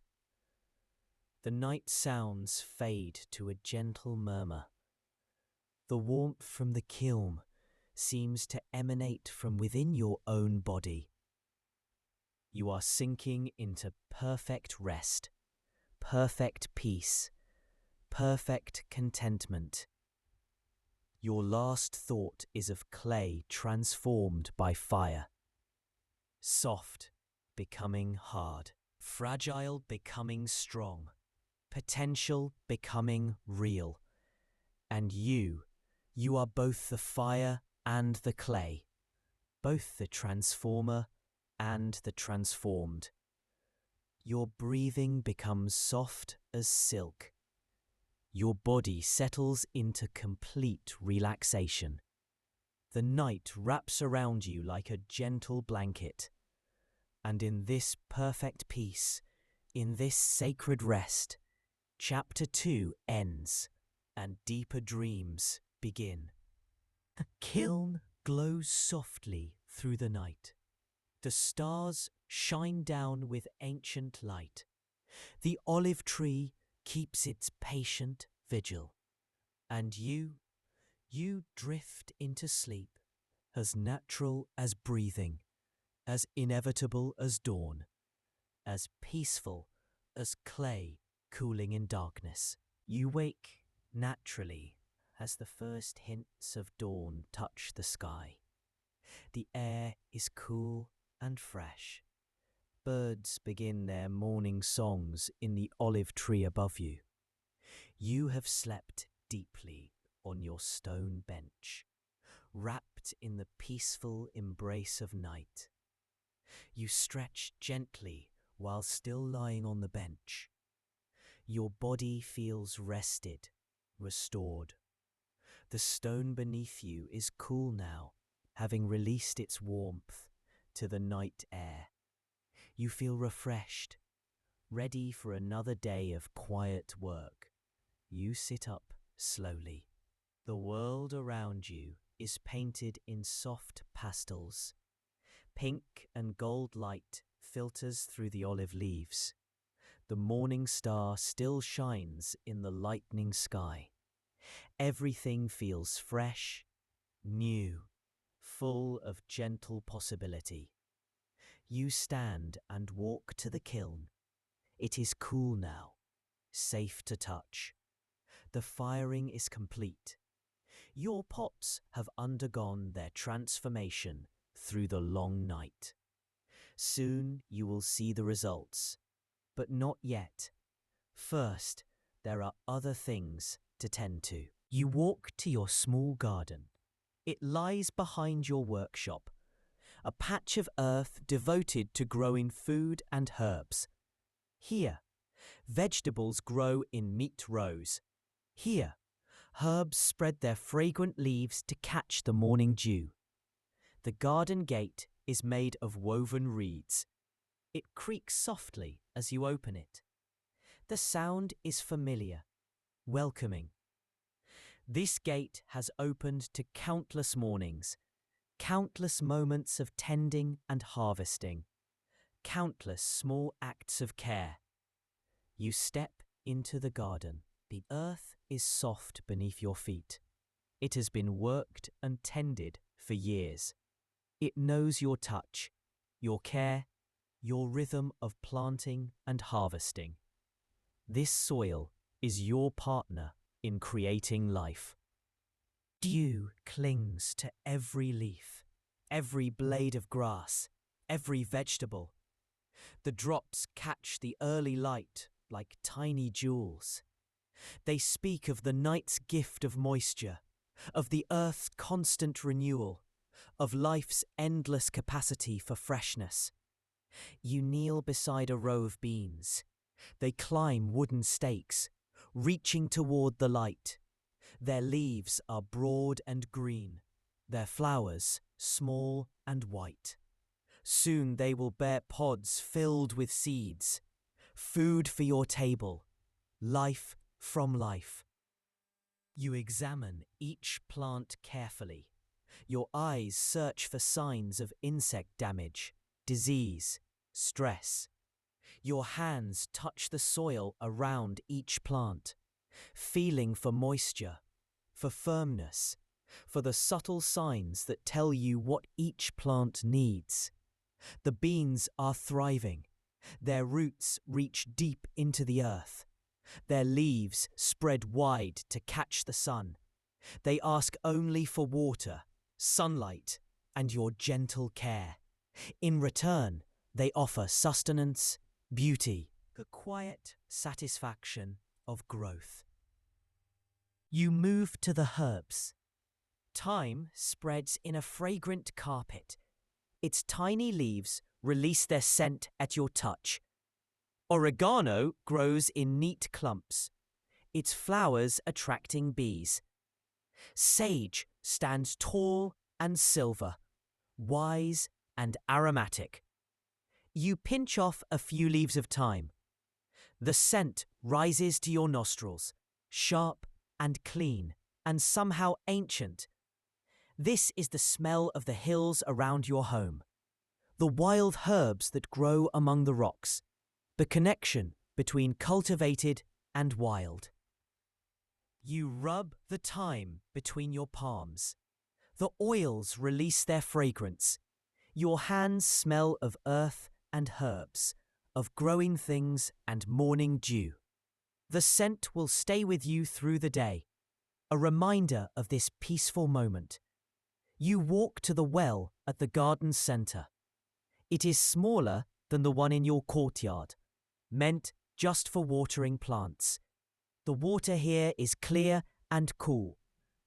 S1: The night sounds fade to a gentle murmur. The warmth from the kiln seems to emanate from within your own body. You are sinking into perfect rest, perfect peace, perfect contentment. Your last thought is of clay transformed by fire. Soft becoming hard, fragile becoming strong, potential becoming real. And you are both the fire and the clay, both the transformer and the transformed. Your breathing becomes soft as silk. Your body settles into complete relaxation. The night wraps around you like a gentle blanket. And in this perfect peace, in this sacred rest, Chapter 2 ends and deeper dreams begin. The kiln glows softly through the night. The stars shine down with ancient light. The olive tree keeps its patient vigil. And you drift into sleep, as natural as breathing, as inevitable as dawn, as peaceful as clay cooling in darkness. You wake naturally as the first hints of dawn touch the sky. The air is cool and fresh. Birds begin their morning songs in the olive tree above you. You have slept deeply on your stone bench, wrapped in the peaceful embrace of night. You stretch gently while still lying on the bench. Your body feels rested, restored. The stone beneath you is cool now, having released its warmth to the night air. You feel refreshed, ready for another day of quiet work. You sit up slowly. The world around you is painted in soft pastels. Pink and gold light filters through the olive leaves. The morning star still shines in the lightening sky. Everything feels fresh, new, full of gentle possibility. You stand and walk to the kiln. It is cool now, safe to touch. The firing is complete. Your pots have undergone their transformation through the long night. Soon you will see the results, but not yet. First, there are other things to tend to. You walk to your small garden. It lies behind your workshop, a patch of earth devoted to growing food and herbs. Here, vegetables grow in neat rows. Here, herbs spread their fragrant leaves to catch the morning dew. The garden gate is made of woven reeds. It creaks softly as you open it. The sound is familiar, welcoming. This gate has opened to countless mornings, countless moments of tending and harvesting, countless small acts of care. You step into the garden. The earth is soft beneath your feet. It has been worked and tended for years. It knows your touch, your care, your rhythm of planting and harvesting. This soil is your partner in creating life. Dew clings to every leaf, every blade of grass, every vegetable. The drops catch the early light like tiny jewels. They speak of the night's gift of moisture, of the earth's constant renewal, of life's endless capacity for freshness. You kneel beside a row of beans. They climb wooden stakes, reaching toward the light. Their leaves are broad and green, their flowers small and white. Soon they will bear pods filled with seeds, food for your table, life from life. You examine each plant carefully. Your eyes search for signs of insect damage, disease, stress. Your hands touch the soil around each plant, feeling for moisture, for firmness, for the subtle signs that tell you what each plant needs. The beans are thriving. Their roots reach deep into the earth. Their leaves spread wide to catch the sun. They ask only for water, sunlight, and your gentle care. In return, they offer sustenance, beauty, the quiet satisfaction of growth. You move to the herbs. Thyme spreads in a fragrant carpet. Its tiny leaves release their scent at your touch. Oregano grows in neat clumps, its flowers attracting bees. Sage stands tall and silver, wise and aromatic. You pinch off a few leaves of thyme. The scent rises to your nostrils, sharp and clean, and somehow ancient. This is the smell of the hills around your home. the wild herbs that grow among the rocks, the connection between cultivated and wild. You rub the thyme between your palms. The oils release their fragrance. Your hands smell of earth and herbs, of growing things and morning dew. The scent will stay with you through the day, a reminder of this peaceful moment. You walk to the well at the garden centre. It is smaller than the one in your courtyard, meant just for watering plants. The water here is clear and cool,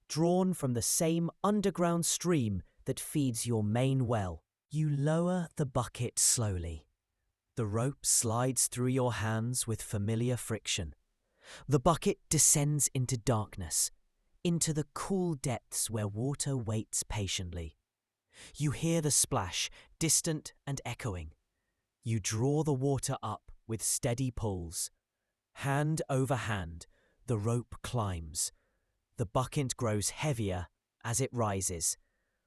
S1: drawn from the same underground stream that feeds your main well. You lower the bucket slowly. The rope slides through your hands with familiar friction. The bucket descends into darkness, into the cool depths where water waits patiently. You hear the splash, distant and echoing. You draw the water up with steady pulls. Hand over hand, the rope climbs. The bucket grows heavier as it rises,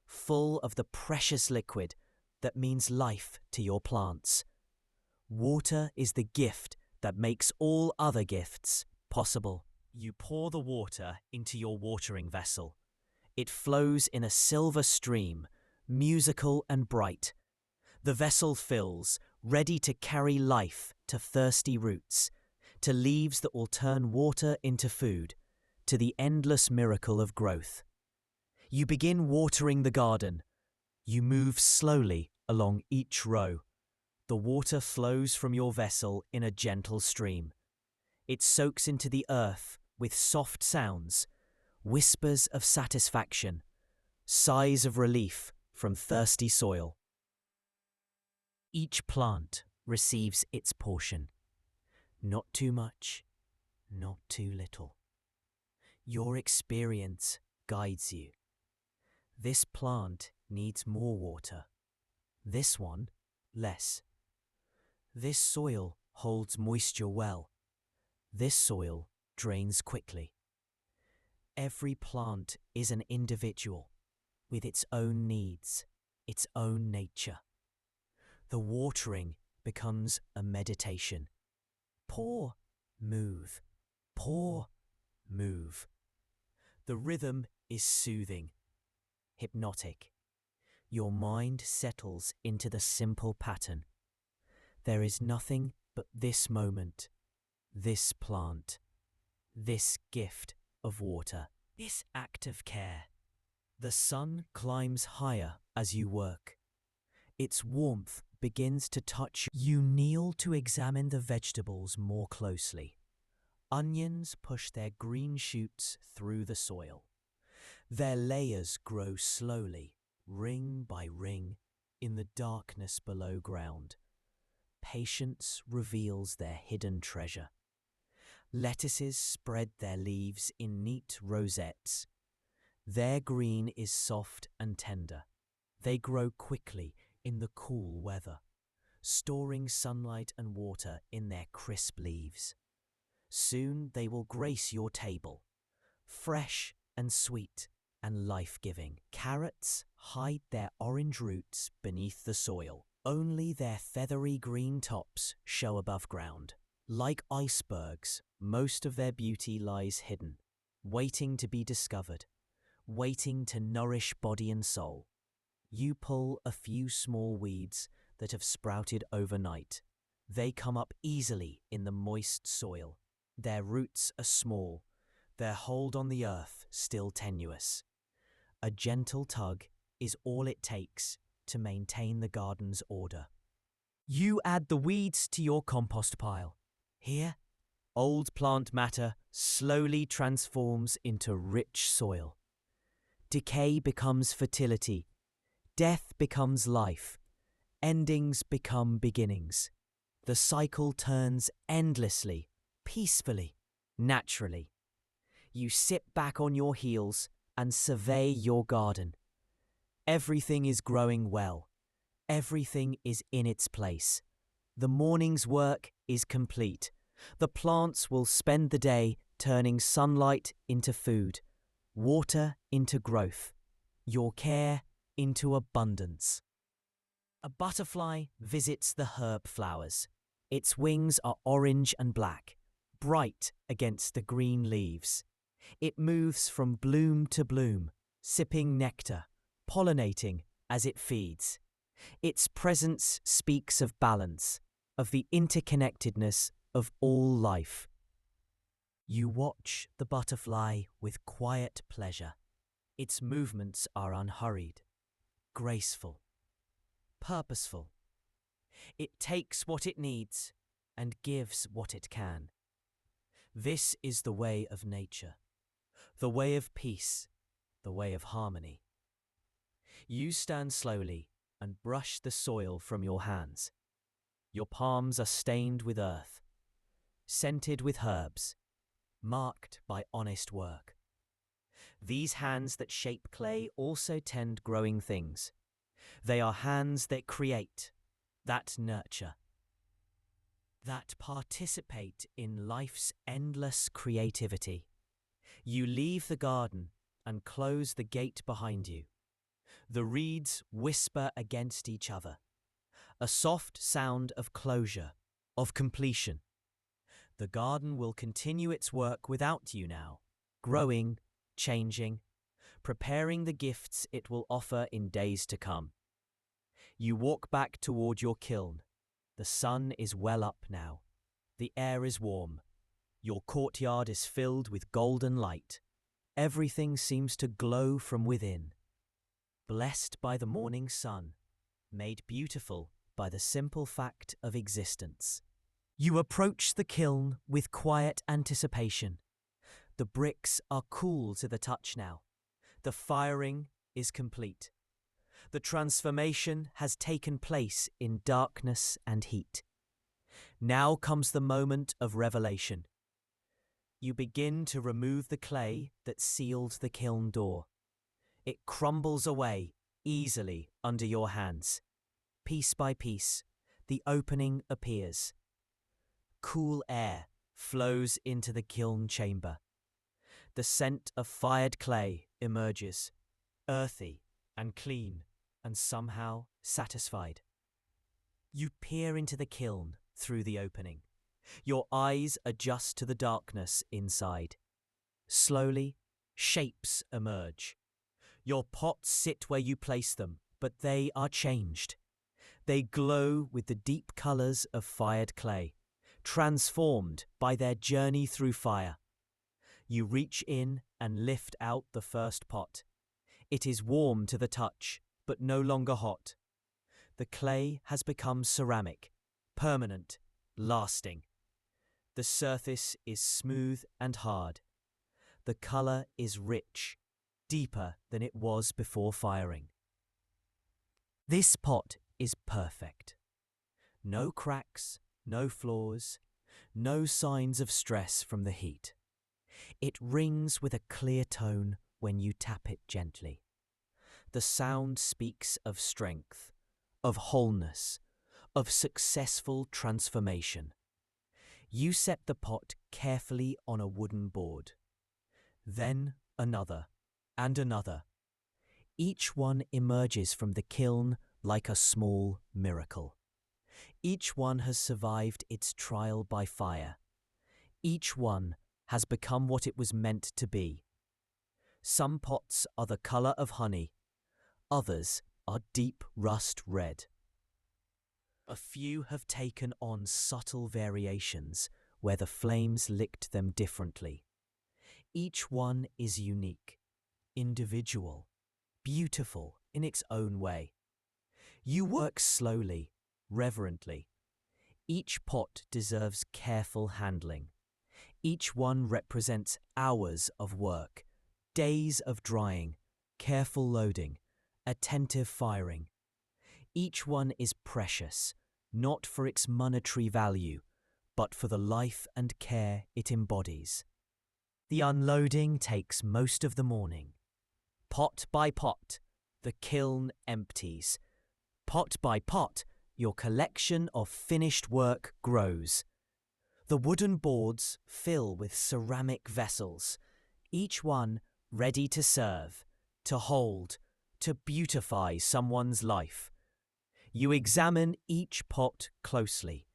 S1: full of the precious liquid that means life to your plants. Water is the gift that makes all other gifts possible. You pour the water into your watering vessel. It flows in a silver stream, musical and bright. The vessel fills, ready to carry life to thirsty roots, to leaves that will turn water into food, to the endless miracle of growth. You begin watering the garden. You move slowly along each row. The water flows from your vessel in a gentle stream. It soaks into the earth with soft sounds, whispers of satisfaction, sighs of relief from thirsty soil. Each plant receives its portion. Not too much, not too little. Your experience guides you. This plant needs more water. This one, less. This soil holds moisture well. This soil drains quickly. Every plant is an individual with its own needs, its own nature. The watering becomes a meditation. Pour, move. Pour, move. The rhythm is soothing, hypnotic. Your mind settles into the simple pattern. There is nothing but this moment, this plant, this gift of water, this act of care. The sun climbs higher as you work. Its warmth begins to touch you. You kneel to examine the vegetables more closely. Onions push their green shoots through the soil. Their layers grow slowly, ring by ring, in the darkness below ground. Patience reveals their hidden treasure. Lettuces spread their leaves in neat rosettes. Their green is soft and tender. They grow quickly in the cool weather, storing sunlight and water in their crisp leaves. Soon they will grace your table, fresh and sweet and life-giving. Carrots hide their orange roots beneath the soil. Only their feathery green tops show above ground. Like icebergs, most of their beauty lies hidden, waiting to be discovered, waiting to nourish body and soul. You pull a few small weeds that have sprouted overnight. They come up easily in the moist soil. Their roots are small, their hold on the earth still tenuous. A gentle tug is all it takes to maintain the garden's order. You add the weeds to your compost pile. Here, old plant matter slowly transforms into rich soil. Decay becomes fertility. Death becomes life. Endings become beginnings. The cycle turns endlessly, peacefully, naturally. You sit back on your heels and survey your garden. Everything is growing well. Everything is in its place. The morning's work is complete. The plants will spend the day turning sunlight into food, water into growth, your care into abundance. A butterfly visits the herb flowers. Its wings are orange and black, bright against the green leaves. It moves from bloom to bloom, sipping nectar, pollinating as it feeds. Its presence speaks of balance, of the interconnectedness of all life. You watch the butterfly with quiet pleasure. Its movements are unhurried, graceful, purposeful. It takes what it needs and gives what it can. This is the way of nature, the way of peace, the way of harmony. You stand slowly and brush the soil from your hands. Your palms are stained with earth, scented with herbs, marked by honest work. These hands that shape clay also tend growing things. They are hands that create, that nurture, that participate in life's endless creativity. You leave the garden and close the gate behind you. The reeds whisper against each other, a soft sound of closure, of completion. The garden will continue its work without you now, growing, changing, preparing the gifts it will offer in days to come. You walk back toward your kiln. The sun is well up now. The air is warm. Your courtyard is filled with golden light. Everything seems to glow from within. Blessed by the morning sun, made beautiful by the simple fact of existence. You approach the kiln with quiet anticipation. The bricks are cool to the touch now. The firing is complete. The transformation has taken place in darkness and heat. Now comes the moment of revelation. You begin to remove the clay that sealed the kiln door. It crumbles away easily under your hands. Piece by piece, the opening appears. Cool air flows into the kiln chamber. The scent of fired clay emerges, earthy and clean and somehow satisfied. You peer into the kiln through the opening. Your eyes adjust to the darkness inside. Slowly, shapes emerge. Your pots sit where you place them, but they are changed. They glow with the deep colours of fired clay, transformed by their journey through fire. You reach in and lift out the first pot. It is warm to the touch, but no longer hot. The clay has become ceramic, permanent, lasting. The surface is smooth and hard. The colour is rich, deeper than it was before firing. This pot is perfect. No cracks, no flaws, no signs of stress from the heat. It rings with a clear tone when you tap it gently. The sound speaks of strength, of wholeness, of successful transformation. You set the pot carefully on a wooden board. Then another, and another. Each one emerges from the kiln like a small miracle. Each one has survived its trial by fire. Each one has become what it was meant to be. Some pots are the colour of honey. Others are deep rust red. A few have taken on subtle variations where the flames licked them differently. Each one is unique, individual, beautiful in its own way. You work slowly, reverently. Each pot deserves careful handling. Each one represents hours of work, days of drying, careful loading, attentive firing. Each one is precious, not for its monetary value, but for the life and care it embodies. The unloading takes most of the morning. Pot by pot, the kiln empties. Pot by pot, your collection of finished work grows. The wooden boards fill with ceramic vessels, each one ready to serve, to hold, to beautify someone's life. You examine each pot closely.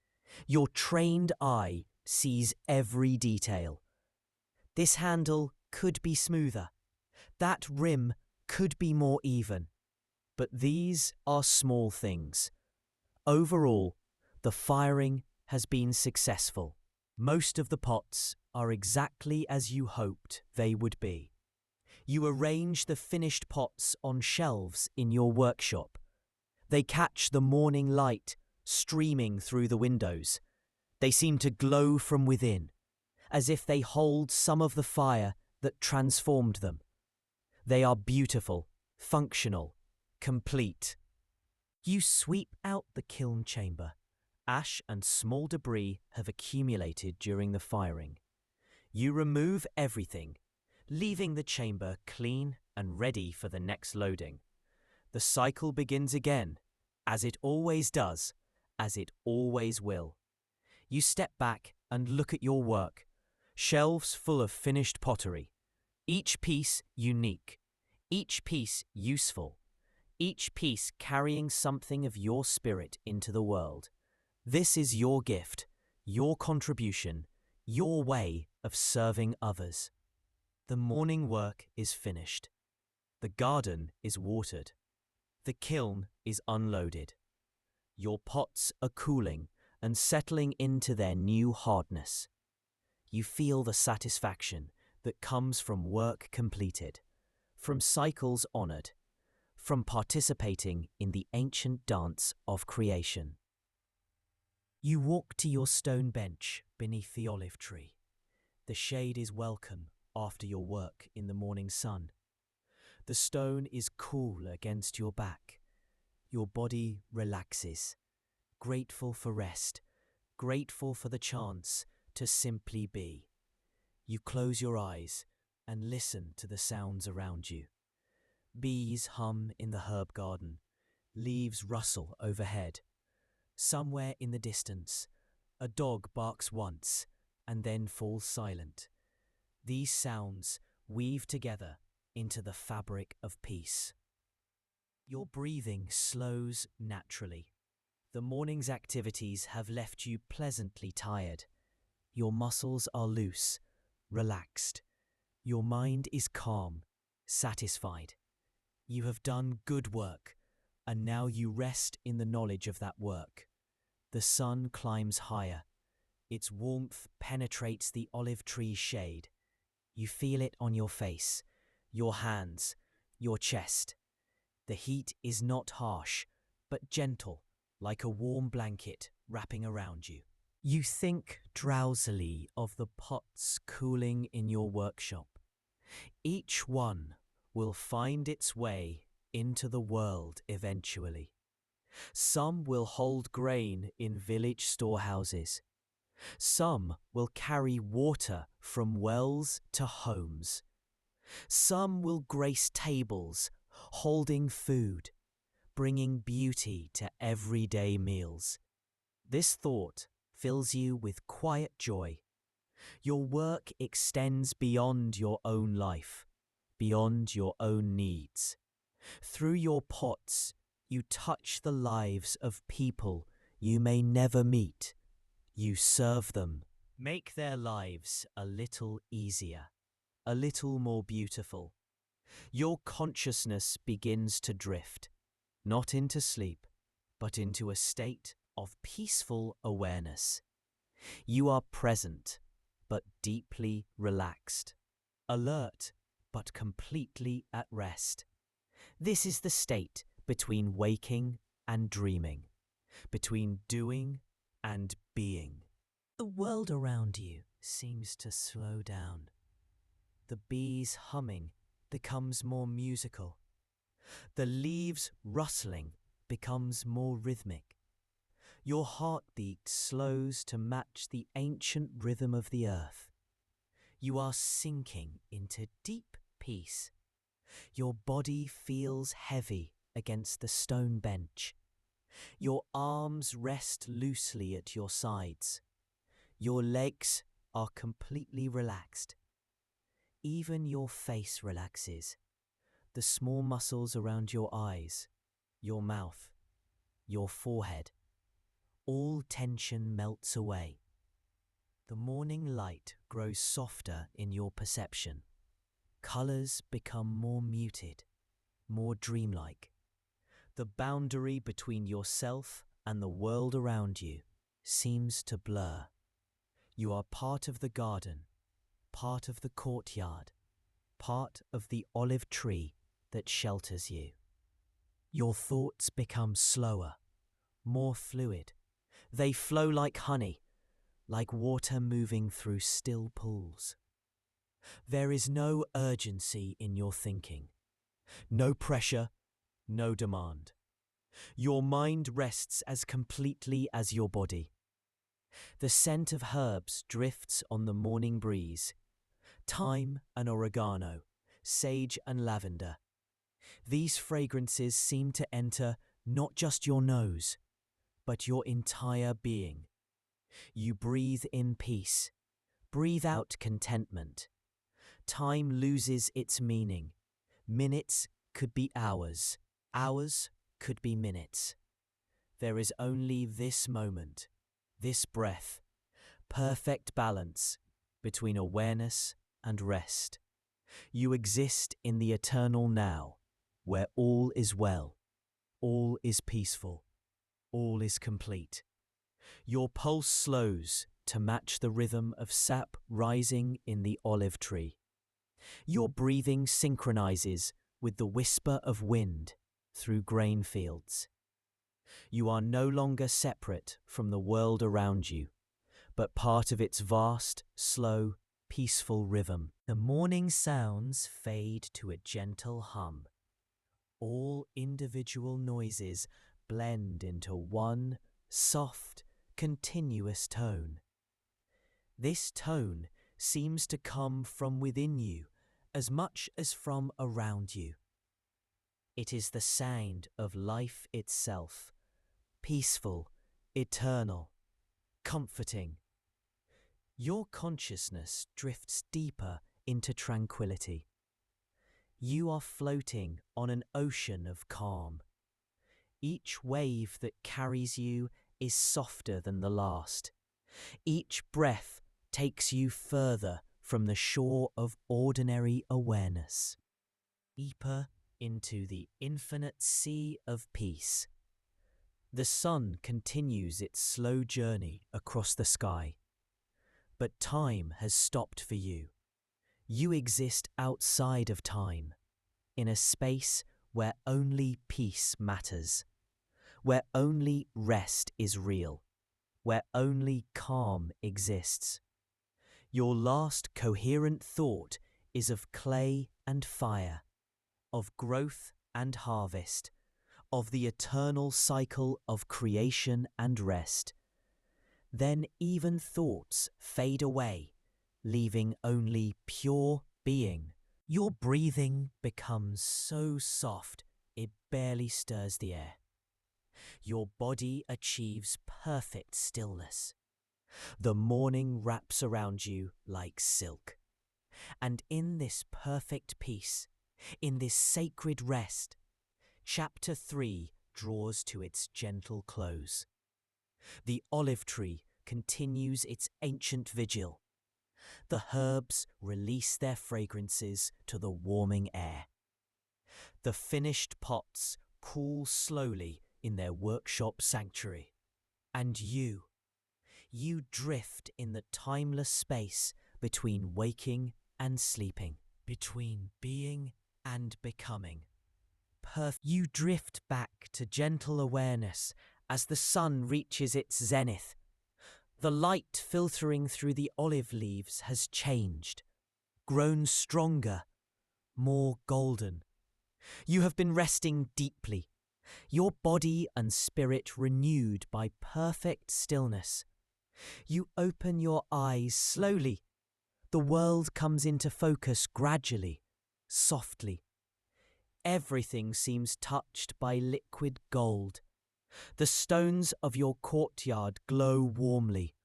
S1: Your trained eye sees every detail. This handle could be smoother. That rim could be more even. But these are small things. Overall, the firing has been successful. Most of the pots are exactly as you hoped they would be. You arrange the finished pots on shelves in your workshop. They catch the morning light streaming through the windows. They seem to glow from within, as if they hold some of the fire that transformed them. They are beautiful, functional, complete. You sweep out the kiln chamber. Ash and small debris have accumulated during the firing. You remove everything, leaving the chamber clean and ready for the next loading. The cycle begins again, as it always does, as it always will. You step back and look at your work. Shelves full of finished pottery. Each piece unique. Each piece useful. Each piece carrying something of your spirit into the world. This is your gift, your contribution, your way of serving others. The morning work is finished. The garden is watered. The kiln is unloaded. Your pots are cooling and settling into their new hardness. You feel the satisfaction that comes from work completed, from cycles honored, from participating in the ancient dance of creation. You walk to your stone bench beneath the olive tree. The shade is welcome after your work in the morning sun. The stone is cool against your back. Your body relaxes, grateful for rest, grateful for the chance to simply be. You close your eyes and listen to the sounds around you. Bees hum in the herb garden. Leaves rustle overhead. Somewhere in the distance, a dog barks once and then falls silent. These sounds weave together into the fabric of peace. Your breathing slows naturally. The morning's activities have left you pleasantly tired. Your muscles are loose, relaxed. Your mind is calm, satisfied. You have done good work, and now you rest in the knowledge of that work. The sun climbs higher. Its warmth penetrates the olive tree's shade. You feel it on your face, your hands, your chest. The heat is not harsh, but gentle, like a warm blanket wrapping around you. You think drowsily of the pots cooling in your workshop. Each one will find its way into the world eventually. Some will hold grain in village storehouses. Some will carry water from wells to homes. Some will grace tables, holding food, bringing beauty to everyday meals. This thought fills you with quiet joy. Your work extends beyond your own life, beyond your own needs. Through your pots, you touch the lives of people you may never meet. You serve them, make their lives a little easier, a little more beautiful. Your consciousness begins to drift, not into sleep, but into a state of peaceful awareness. You are present, but deeply relaxed, alert, but completely at rest. This is the state between waking and dreaming, between doing and being. The world around you seems to slow down. The bees humming becomes more musical. The leaves rustling becomes more rhythmic. Your heartbeat slows to match the ancient rhythm of the earth. You are sinking into deep peace. Your body feels heavy against the stone bench. Your arms rest loosely at your sides. Your legs are completely relaxed. Even your face relaxes. The small muscles around your eyes, your mouth, your forehead. All tension melts away. The morning light grows softer in your perception. Colors become more muted, more dreamlike. The boundary between yourself and the world around you seems to blur. You are part of the garden, part of the courtyard, part of the olive tree that shelters you. Your thoughts become slower, more fluid. They flow like honey, like water moving through still pools. There is no urgency in your thinking, no pressure, no demand. Your mind rests as completely as your body. The scent of herbs drifts on the morning breeze. Thyme and oregano, sage and lavender. These fragrances seem to enter not just your nose, but your entire being. You breathe in peace, breathe out contentment. Time loses its meaning. Minutes could be hours, hours could be minutes. There is only this moment, this breath, perfect balance between awareness and rest. You exist in the eternal now, where all is well, all is peaceful, all is complete. Your pulse slows to match the rhythm of sap rising in the olive tree. Your breathing synchronizes with the whisper of wind through grain fields. You are no longer separate from the world around you, but part of its vast, slow, peaceful rhythm. The morning sounds fade to a gentle hum. All individual noises blend into one soft, continuous tone. This tone seems to come from within you as much as from around you. It is the sound of life itself, peaceful, eternal, comforting. Your consciousness drifts deeper into tranquility. You are floating on an ocean of calm. Each wave that carries you is softer than the last. Each breath takes you further from the shore of ordinary awareness, deeper into the infinite sea of peace. The sun continues its slow journey across the sky, but time has stopped for you. You exist outside of time, in a space where only peace matters, where only rest is real, where only calm exists. Your last coherent thought is of clay and fire, of growth and harvest, of the eternal cycle of creation and rest. Then even thoughts fade away, leaving only pure being. Your breathing becomes so soft it barely stirs the air. Your body achieves perfect stillness. The morning wraps around you like silk. And in this perfect peace, in this sacred rest, Chapter 3 draws to its gentle close. The olive tree continues its ancient vigil. The herbs release their fragrances to the warming air. The finished pots cool slowly in their workshop sanctuary. And you drift in the timeless space between waking and sleeping, between being and becoming. You drift back to gentle awareness as the sun reaches its zenith. The light filtering through the olive leaves has changed, grown stronger, more golden. You have been resting deeply, your body and spirit renewed by perfect stillness. You open your eyes slowly. The world comes into focus gradually, softly. Everything seems touched by liquid gold. The stones of your courtyard glow warmly.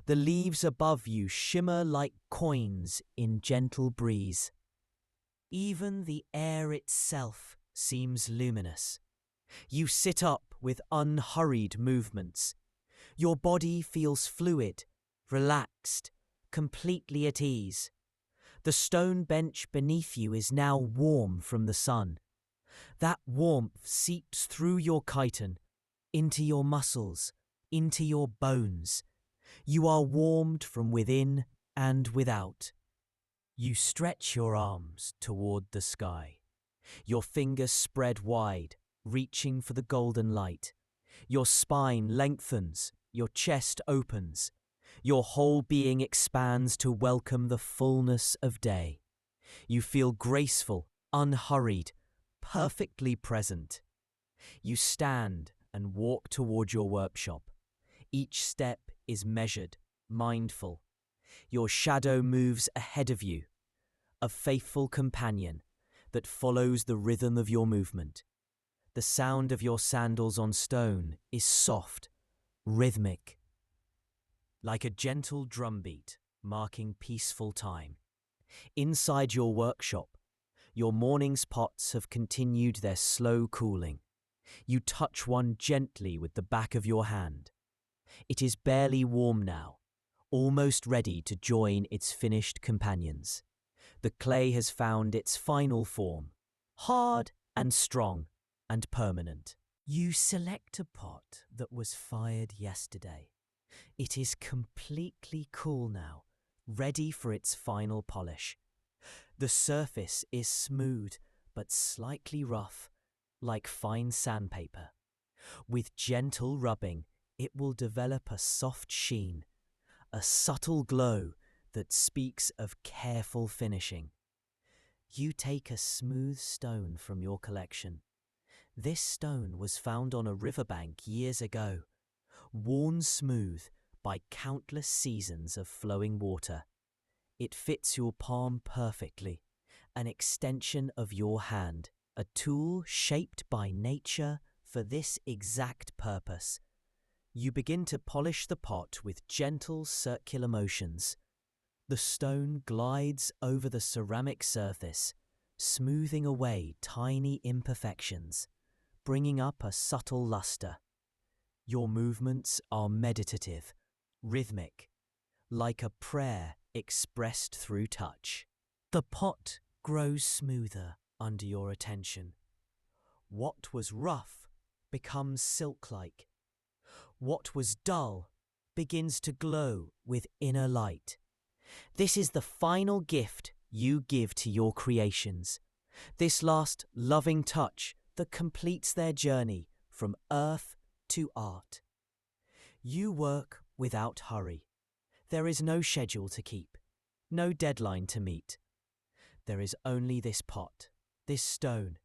S1: The leaves above you shimmer like coins in gentle breeze. Even the air itself seems luminous. You sit up with unhurried movements. Your body feels fluid, relaxed, completely at ease. The stone bench beneath you is now warm from the sun. That warmth seeps through your chitin, into your muscles, into your bones. You are warmed from within and without. You stretch your arms toward the sky. Your fingers spread wide, reaching for the golden light. Your spine lengthens, your chest opens. Your whole being expands to welcome the fullness of day. You feel graceful, unhurried, perfectly present. You stand and walk toward your workshop. Each step is measured, mindful. Your shadow moves ahead of you, a faithful companion that follows the rhythm of your movement. The sound of your sandals on stone is soft, rhythmic, like a gentle drumbeat marking peaceful time. Inside your workshop, your morning's pots have continued their slow cooling. You touch one gently with the back of your hand. It is barely warm now, almost ready to join its finished companions. The clay has found its final form, hard and strong and permanent. You select a pot that was fired yesterday. It is completely cool now, ready for its final polish. The surface is smooth but slightly rough, like fine sandpaper. With gentle rubbing, it will develop a soft sheen, a subtle glow that speaks of careful finishing. You take a smooth stone from your collection. This stone was found on a riverbank years ago, worn smooth by countless seasons of flowing water. It fits your palm perfectly, an extension of your hand, a tool shaped by nature for this exact purpose. You begin to polish the pot with gentle circular motions. The stone glides over the ceramic surface, smoothing away tiny imperfections, bringing up a subtle luster. Your movements are meditative, rhythmic, like a prayer expressed through touch. The pot grows smoother under your attention. What was rough becomes silk-like. What was dull begins to glow with inner light. This is the final gift you give to your creations. This last loving touch that completes their journey from earth to art. You work without hurry. There is no schedule to keep, no deadline to meet. There is only this pot, this stone,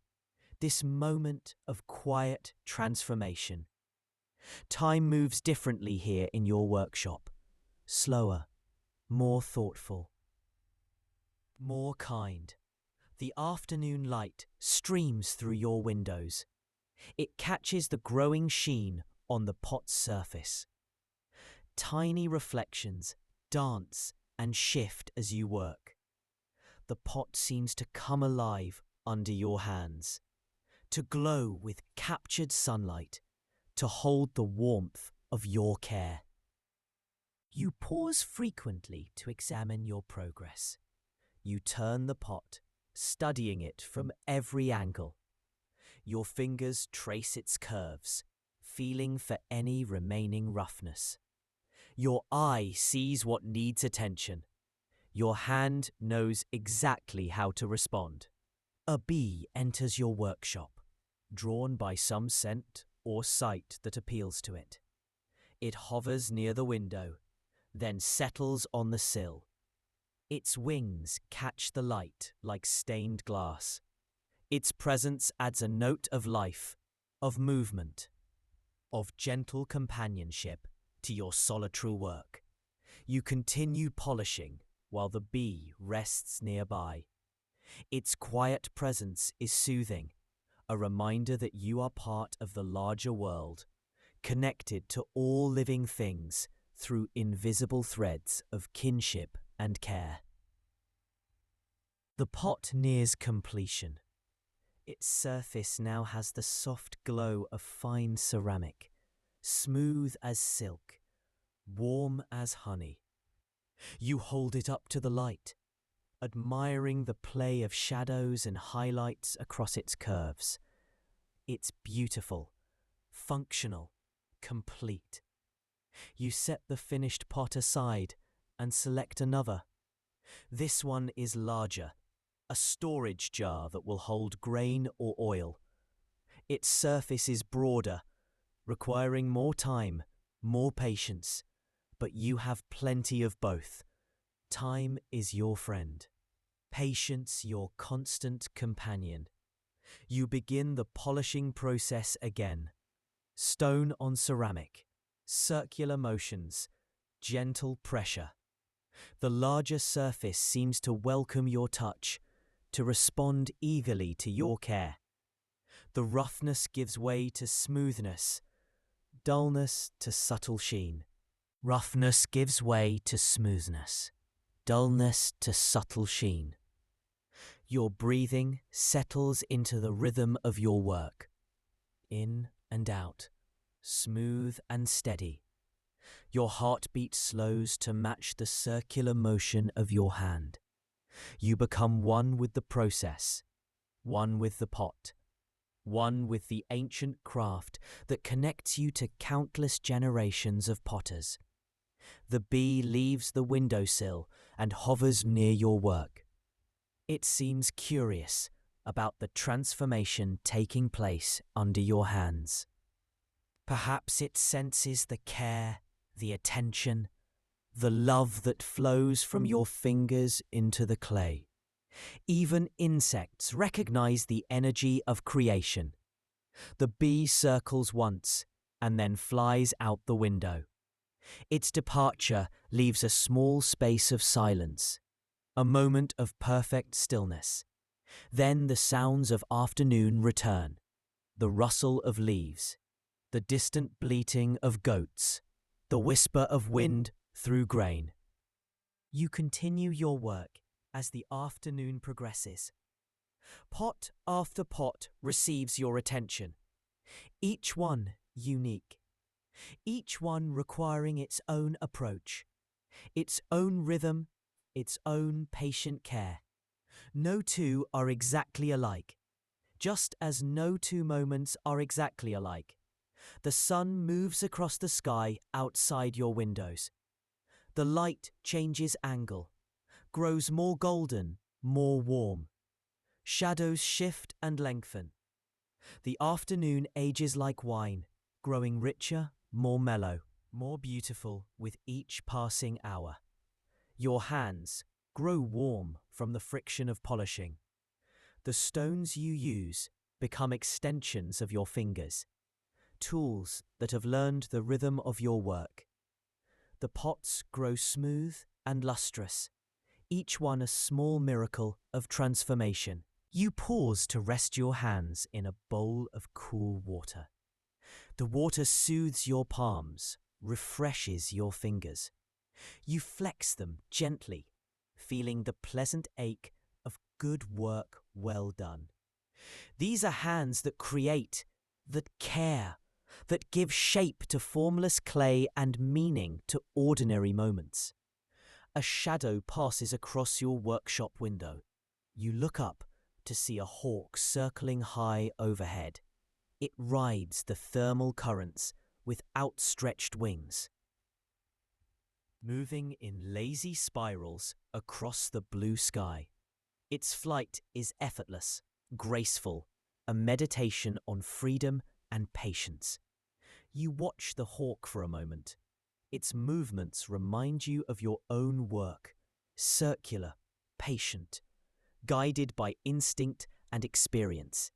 S1: this moment of quiet transformation. Time moves differently here in your workshop. Slower, more thoughtful, more kind. The afternoon light streams through your windows. It catches the growing sheen on the pot's surface. Tiny reflections dance and shift as you work. The pot seems to come alive under your hands, to glow with captured sunlight, to hold the warmth of your care. You pause frequently to examine your progress. You turn the pot, studying it from every angle. Your fingers trace its curves, feeling for any remaining roughness. Your eye sees what needs attention. Your hand knows exactly how to respond. A bee enters your workshop, drawn by some scent or sight that appeals to it. It hovers near the window, then settles on the sill. Its wings catch the light like stained glass. Its presence adds a note of life, of movement, of gentle companionship to your solitary work. You continue polishing while the bee rests nearby. Its quiet presence is soothing, a reminder that you are part of the larger world, connected to all living things through invisible threads of kinship and care. The pot nears completion. Its surface now has the soft glow of fine ceramic, smooth as silk, warm as honey. You hold it up to the light, admiring the play of shadows and highlights across its curves. It's beautiful, functional, complete. You set the finished pot aside and select another. This one is larger, a storage jar that will hold grain or oil. Its surface is broader, requiring more time, more patience, but you have plenty of both. Time is your friend, patience your constant companion. You begin the polishing process again. Stone on ceramic, circular motions, gentle pressure. The larger surface seems to welcome your touch, to respond eagerly to your care. The roughness gives way to smoothness, dullness to subtle sheen. Roughness gives way to smoothness, dullness to subtle sheen. Your breathing settles into the rhythm of your work. In and out, smooth and steady. Your heartbeat slows to match the circular motion of your hand. You become one with the process, one with the pot, one with the ancient craft that connects you to countless generations of potters. The bee leaves the windowsill and hovers near your work. It seems curious about the transformation taking place under your hands. Perhaps it senses the care, the attention, the love that flows from your fingers into the clay. Even insects recognize the energy of creation. The bee circles once and then flies out the window. Its departure leaves a small space of silence, a moment of perfect stillness. Then the sounds of afternoon return, the rustle of leaves, the distant bleating of goats, the whisper of wind through grain. You continue your work as the afternoon progresses. Pot after pot receives your attention, each one unique, each one requiring its own approach, its own rhythm, its own patient care. No two are exactly alike, just as no two moments are exactly alike. The sun moves across the sky outside your windows. The light changes angle, grows more golden, more warm. Shadows shift and lengthen. The afternoon ages like wine, growing richer, more mellow, more beautiful with each passing hour. Your hands grow warm from the friction of polishing. The stones you use become extensions of your fingers, tools that have learned the rhythm of your work. The pots grow smooth and lustrous, each one a small miracle of transformation. You pause to rest your hands in a bowl of cool water. The water soothes your palms, refreshes your fingers. You flex them gently, feeling the pleasant ache of good work well done. These are hands that create, that care, that give shape to formless clay and meaning to ordinary moments. A shadow passes across your workshop window. You look up to see a hawk circling high overhead. It rides the thermal currents with outstretched wings, moving in lazy spirals across the blue sky. Its flight is effortless, graceful, a meditation on freedom and patience. You watch the hawk for a moment. Its movements remind you of your own work, circular, patient, guided by instinct and experience.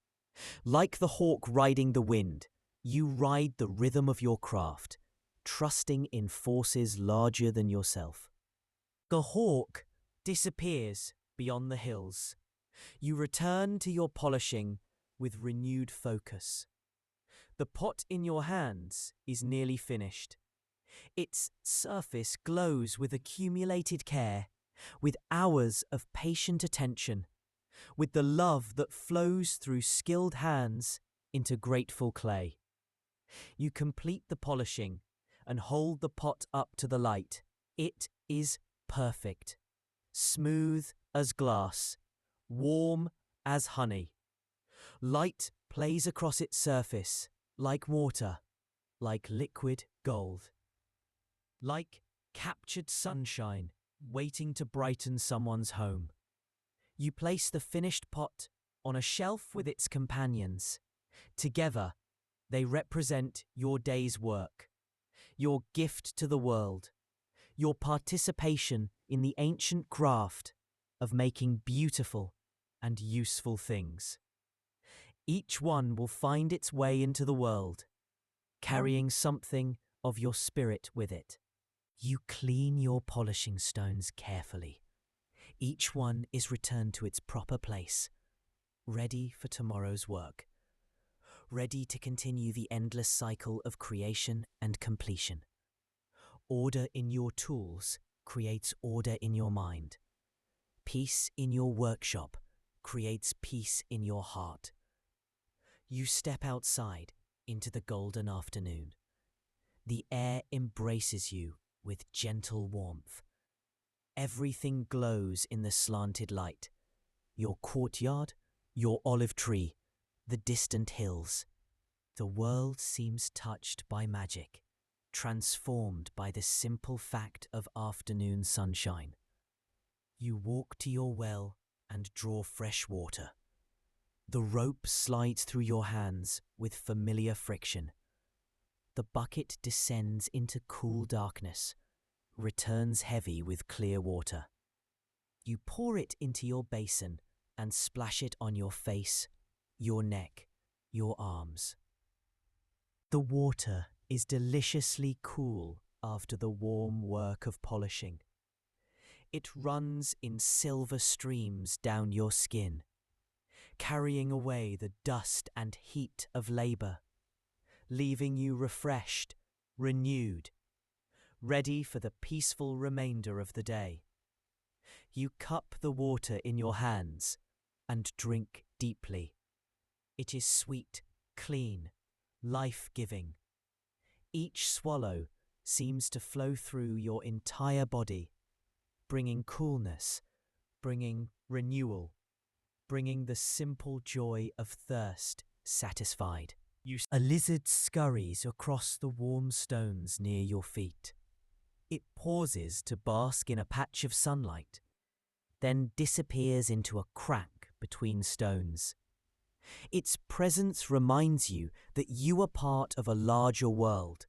S1: Like the hawk riding the wind, you ride the rhythm of your craft, trusting in forces larger than yourself. The hawk disappears beyond the hills. You return to your polishing with renewed focus. The pot in your hands is nearly finished. Its surface glows with accumulated care, with hours of patient attention. with the love that flows through skilled hands into grateful clay. You complete the polishing and hold the pot up to the light. It is perfect, smooth as glass, warm as honey. Light plays across its surface like water, like liquid gold, like captured sunshine waiting to brighten someone's home. You place the finished pot on a shelf with its companions. Together, they represent your day's work, your gift to the world, your participation in the ancient craft of making beautiful and useful things. Each one will find its way into the world, carrying something of your spirit with it. You clean your polishing stones carefully. Each one is returned to its proper place, ready for tomorrow's work, ready to continue the endless cycle of creation and completion. Order in your tools creates order in your mind. Peace in your workshop creates peace in your heart. You step outside into the golden afternoon. The air embraces you with gentle warmth. Everything glows in the slanted light. Your courtyard, your olive tree, the distant hills. The world seems touched by magic, transformed by the simple fact of afternoon sunshine. You walk to your well and draw fresh water. The rope slides through your hands with familiar friction. The bucket descends into cool darkness, returns heavy with clear water. You pour it into your basin and splash it on your face, your neck, your arms. The water is deliciously cool after the warm work of polishing. It runs in silver streams down your skin, carrying away the dust and heat of labor, leaving you refreshed, renewed, ready for the peaceful remainder of the day. You cup the water in your hands and drink deeply. It is sweet, clean, life-giving. Each swallow seems to flow through your entire body, bringing coolness, bringing renewal, bringing the simple joy of thirst satisfied. A lizard scurries across the warm stones near your feet. It pauses to bask in a patch of sunlight, then disappears into a crack between stones. Its presence reminds you that you are part of a larger world,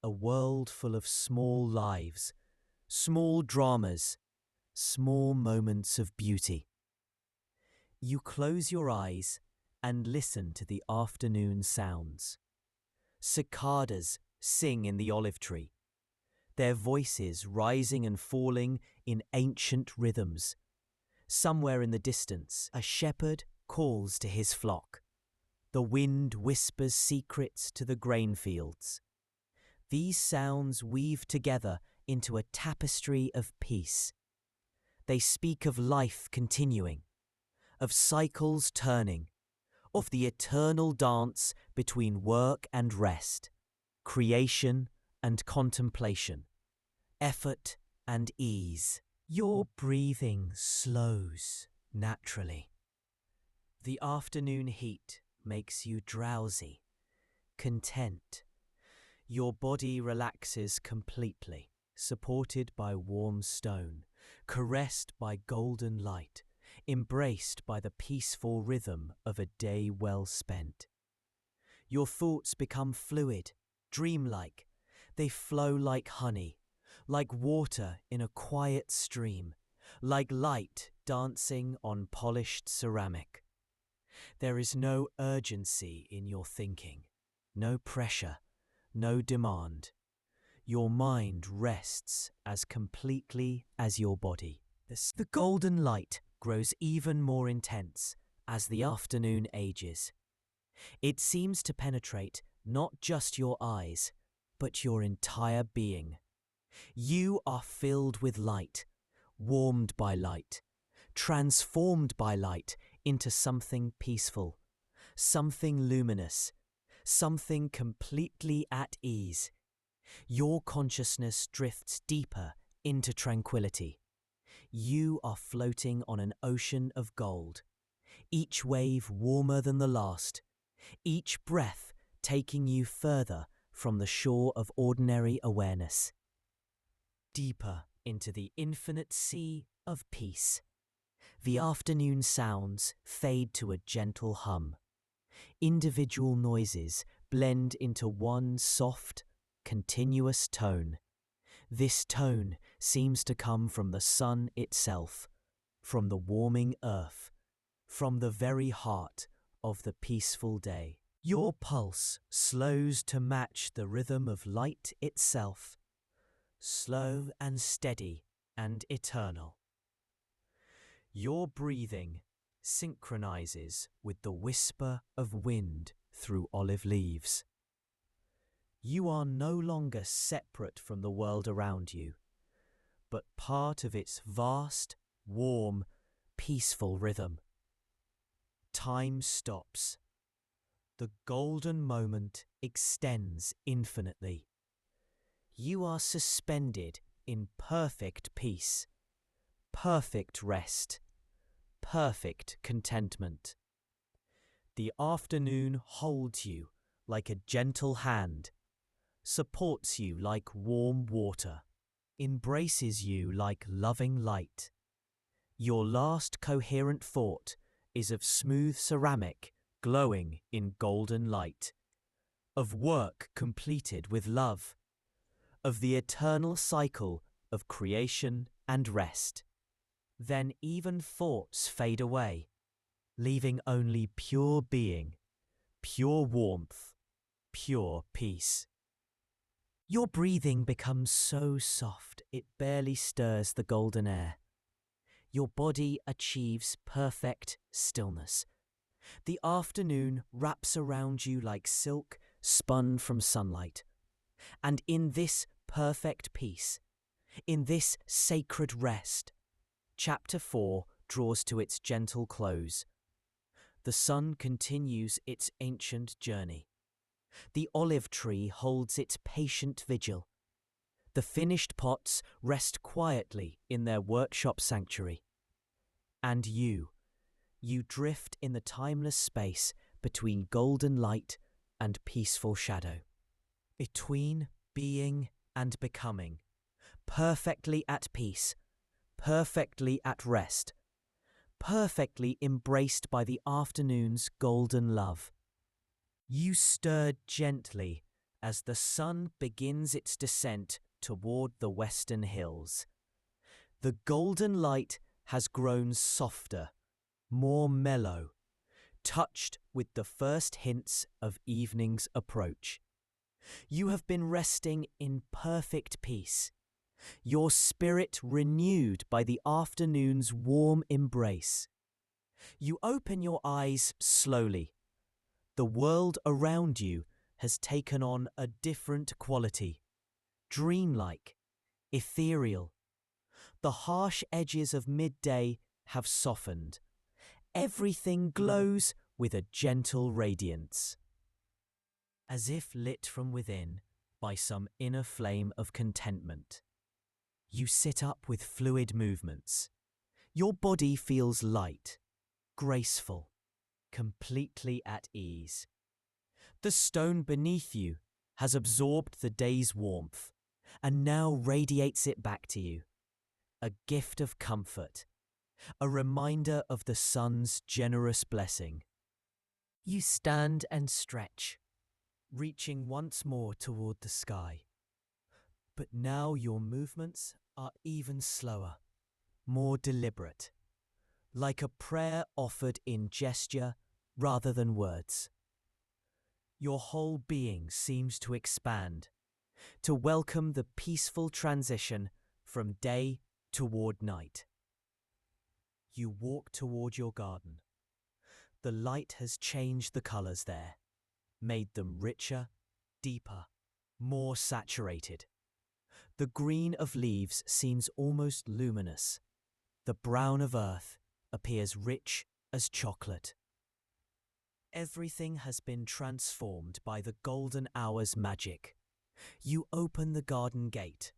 S1: a world full of small lives, small dramas, small moments of beauty. You close your eyes and listen to the afternoon sounds. Cicadas sing in the olive tree, their voices rising and falling in ancient rhythms. Somewhere in the distance, a shepherd calls to his flock. The wind whispers secrets to the grain fields. These sounds weave together into a tapestry of peace. They speak of life continuing, of cycles turning, of the eternal dance between work and rest, creation and contemplation, effort and ease. Your breathing slows naturally. The afternoon heat makes you drowsy, content. Your body relaxes completely, supported by warm stone, caressed by golden light, embraced by the peaceful rhythm of a day well spent. Your thoughts become fluid, dreamlike. They flow like honey, like water in a quiet stream, like light dancing on polished ceramic. There is no urgency in your thinking, no pressure, no demand. Your mind rests as completely as your body. The golden light grows even more intense as the afternoon ages. It seems to penetrate not just your eyes, but your entire being. You are filled with light, warmed by light, transformed by light into something peaceful, something luminous, something completely at ease. Your consciousness drifts deeper into tranquility. You are floating on an ocean of gold, each wave warmer than the last, each breath taking you further from the shore of ordinary awareness, deeper into the infinite sea of peace. The afternoon sounds fade to a gentle hum. Individual noises blend into one soft, continuous tone. This tone seems to come from the sun itself, from the warming earth, from the very heart of the peaceful day. Your pulse slows to match the rhythm of light itself, slow and steady and eternal. Your breathing synchronizes with the whisper of wind through olive leaves. You are no longer separate from the world around you, but part of its vast, warm, peaceful rhythm. Time stops. The golden moment extends infinitely. You are suspended in perfect peace, perfect rest, perfect contentment. The afternoon holds you like a gentle hand, supports you like warm water, embraces you like loving light. Your last coherent thought is of smooth ceramic glowing in golden light, of work completed with love, of the eternal cycle of creation and rest. Then even thoughts fade away, leaving only pure being, pure warmth, pure peace. Your breathing becomes so soft it barely stirs the golden air. Your body achieves perfect stillness. The afternoon wraps around you like silk spun from sunlight. And in this perfect peace, in this sacred rest, Chapter 4 draws to its gentle close. The sun continues its ancient journey. The olive tree holds its patient vigil. The finished pots rest quietly in their workshop sanctuary. And you drift in the timeless space between golden light and peaceful shadow. Between being and becoming, perfectly at peace, perfectly at rest, perfectly embraced by the afternoon's golden love. You stir gently as the sun begins its descent toward the western hills. The golden light has grown softer, more mellow, touched with the first hints of evening's approach. You have been resting in perfect peace, your spirit renewed by the afternoon's warm embrace. You open your eyes slowly. The world around you has taken on a different quality, dreamlike, ethereal. The harsh edges of midday have softened. Everything glows with a gentle radiance. As if lit from within by some inner flame of contentment. You sit up with fluid movements. Your body feels light, graceful, completely at ease. The stone beneath you has absorbed the day's warmth and now radiates it back to you. A gift of comfort, a reminder of the sun's generous blessing. You stand and stretch, reaching once more toward the sky. But now your movements are even slower, more deliberate, like a prayer offered in gesture rather than words. Your whole being seems to expand, to welcome the peaceful transition from day toward night. You walk toward your garden. The light has changed the colors there, made them richer, deeper, more saturated. The green of leaves seems almost luminous, the brown of earth appears rich as chocolate. Everything has been transformed by the golden hour's magic. You open the garden gate.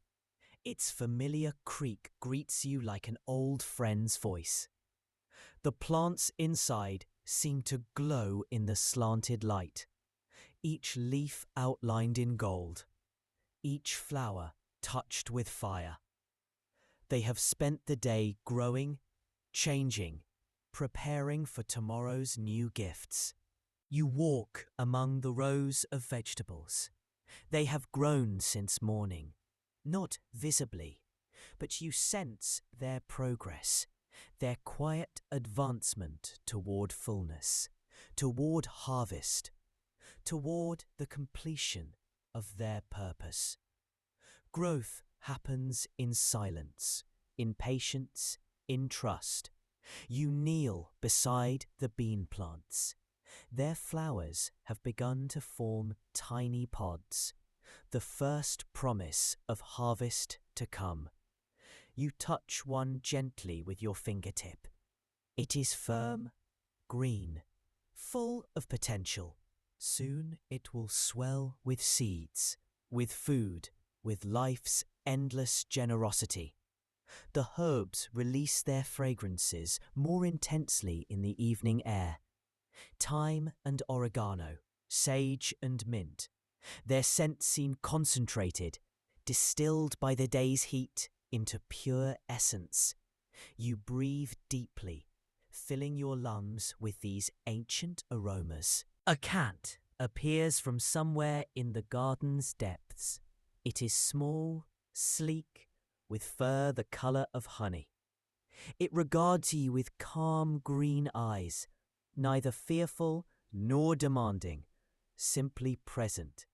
S1: Its familiar creak greets you like an old friend's voice. The plants inside seem to glow in the slanted light, each leaf outlined in gold, each flower touched with fire. They have spent the day growing, changing, preparing for tomorrow's new gifts. You walk among the rows of vegetables. They have grown since morning, not visibly, but you sense their progress, their quiet advancement toward fullness, toward harvest, toward the completion of their purpose. Growth happens in silence, in patience, in trust. You kneel beside the bean plants. Their flowers have begun to form tiny pods, the first promise of harvest to come. You touch one gently with your fingertip. It is firm, green, full of potential. Soon it will swell with seeds, with food, with life's endless generosity. The herbs release their fragrances more intensely in the evening air. Thyme and oregano, sage and mint. Their scents seem concentrated, distilled by the day's heat into pure essence. You breathe deeply, filling your lungs with these ancient aromas. A cat appears from somewhere in the garden's depths. It is small, sleek, with fur the colour of honey. It regards you with calm green eyes, neither fearful nor demanding, simply present,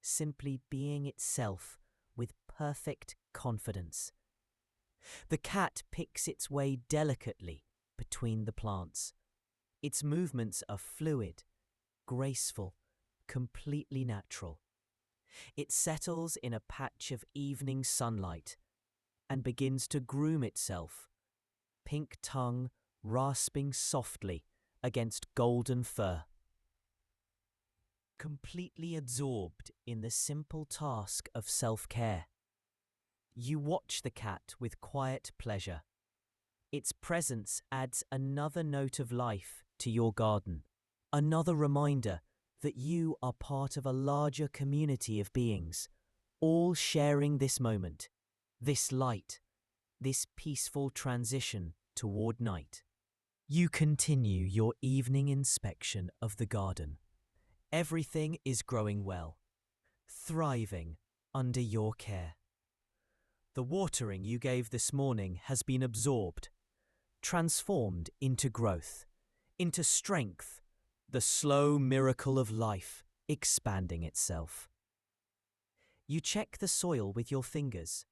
S1: simply being itself with perfect confidence. The cat picks its way delicately between the plants. Its movements are fluid, graceful, completely natural. It settles in a patch of evening sunlight and begins to groom itself, pink tongue rasping softly against golden fur. Completely absorbed in the simple task of self-care, you watch the cat with quiet pleasure. Its presence adds another note of life to your garden, another reminder that you are part of a larger community of beings, all sharing this moment, this light, this peaceful transition toward night. You continue your evening inspection of the garden. Everything is growing well, thriving under your care. The watering you gave this morning has been absorbed, transformed into growth, into strength, the slow miracle of life expanding itself. You check the soil with your fingers.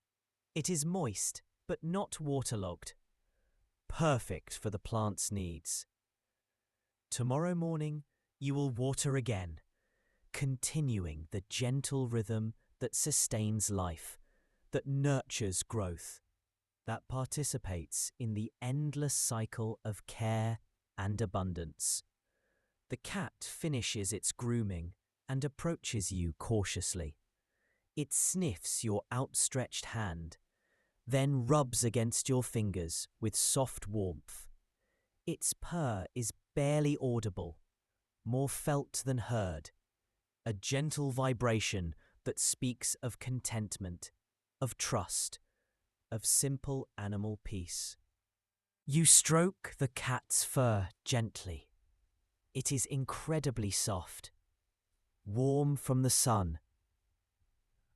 S1: It is moist, but not waterlogged. Perfect for the plant's needs. Tomorrow morning, you will water again, continuing the gentle rhythm that sustains life, that nurtures growth, that participates in the endless cycle of care and abundance. The cat finishes its grooming and approaches you cautiously. It sniffs your outstretched hand, then rubs against your fingers with soft warmth. Its purr is barely audible, more felt than heard, a gentle vibration that speaks of contentment, of trust, of simple animal peace. You stroke the cat's fur gently. It is incredibly soft, warm from the sun,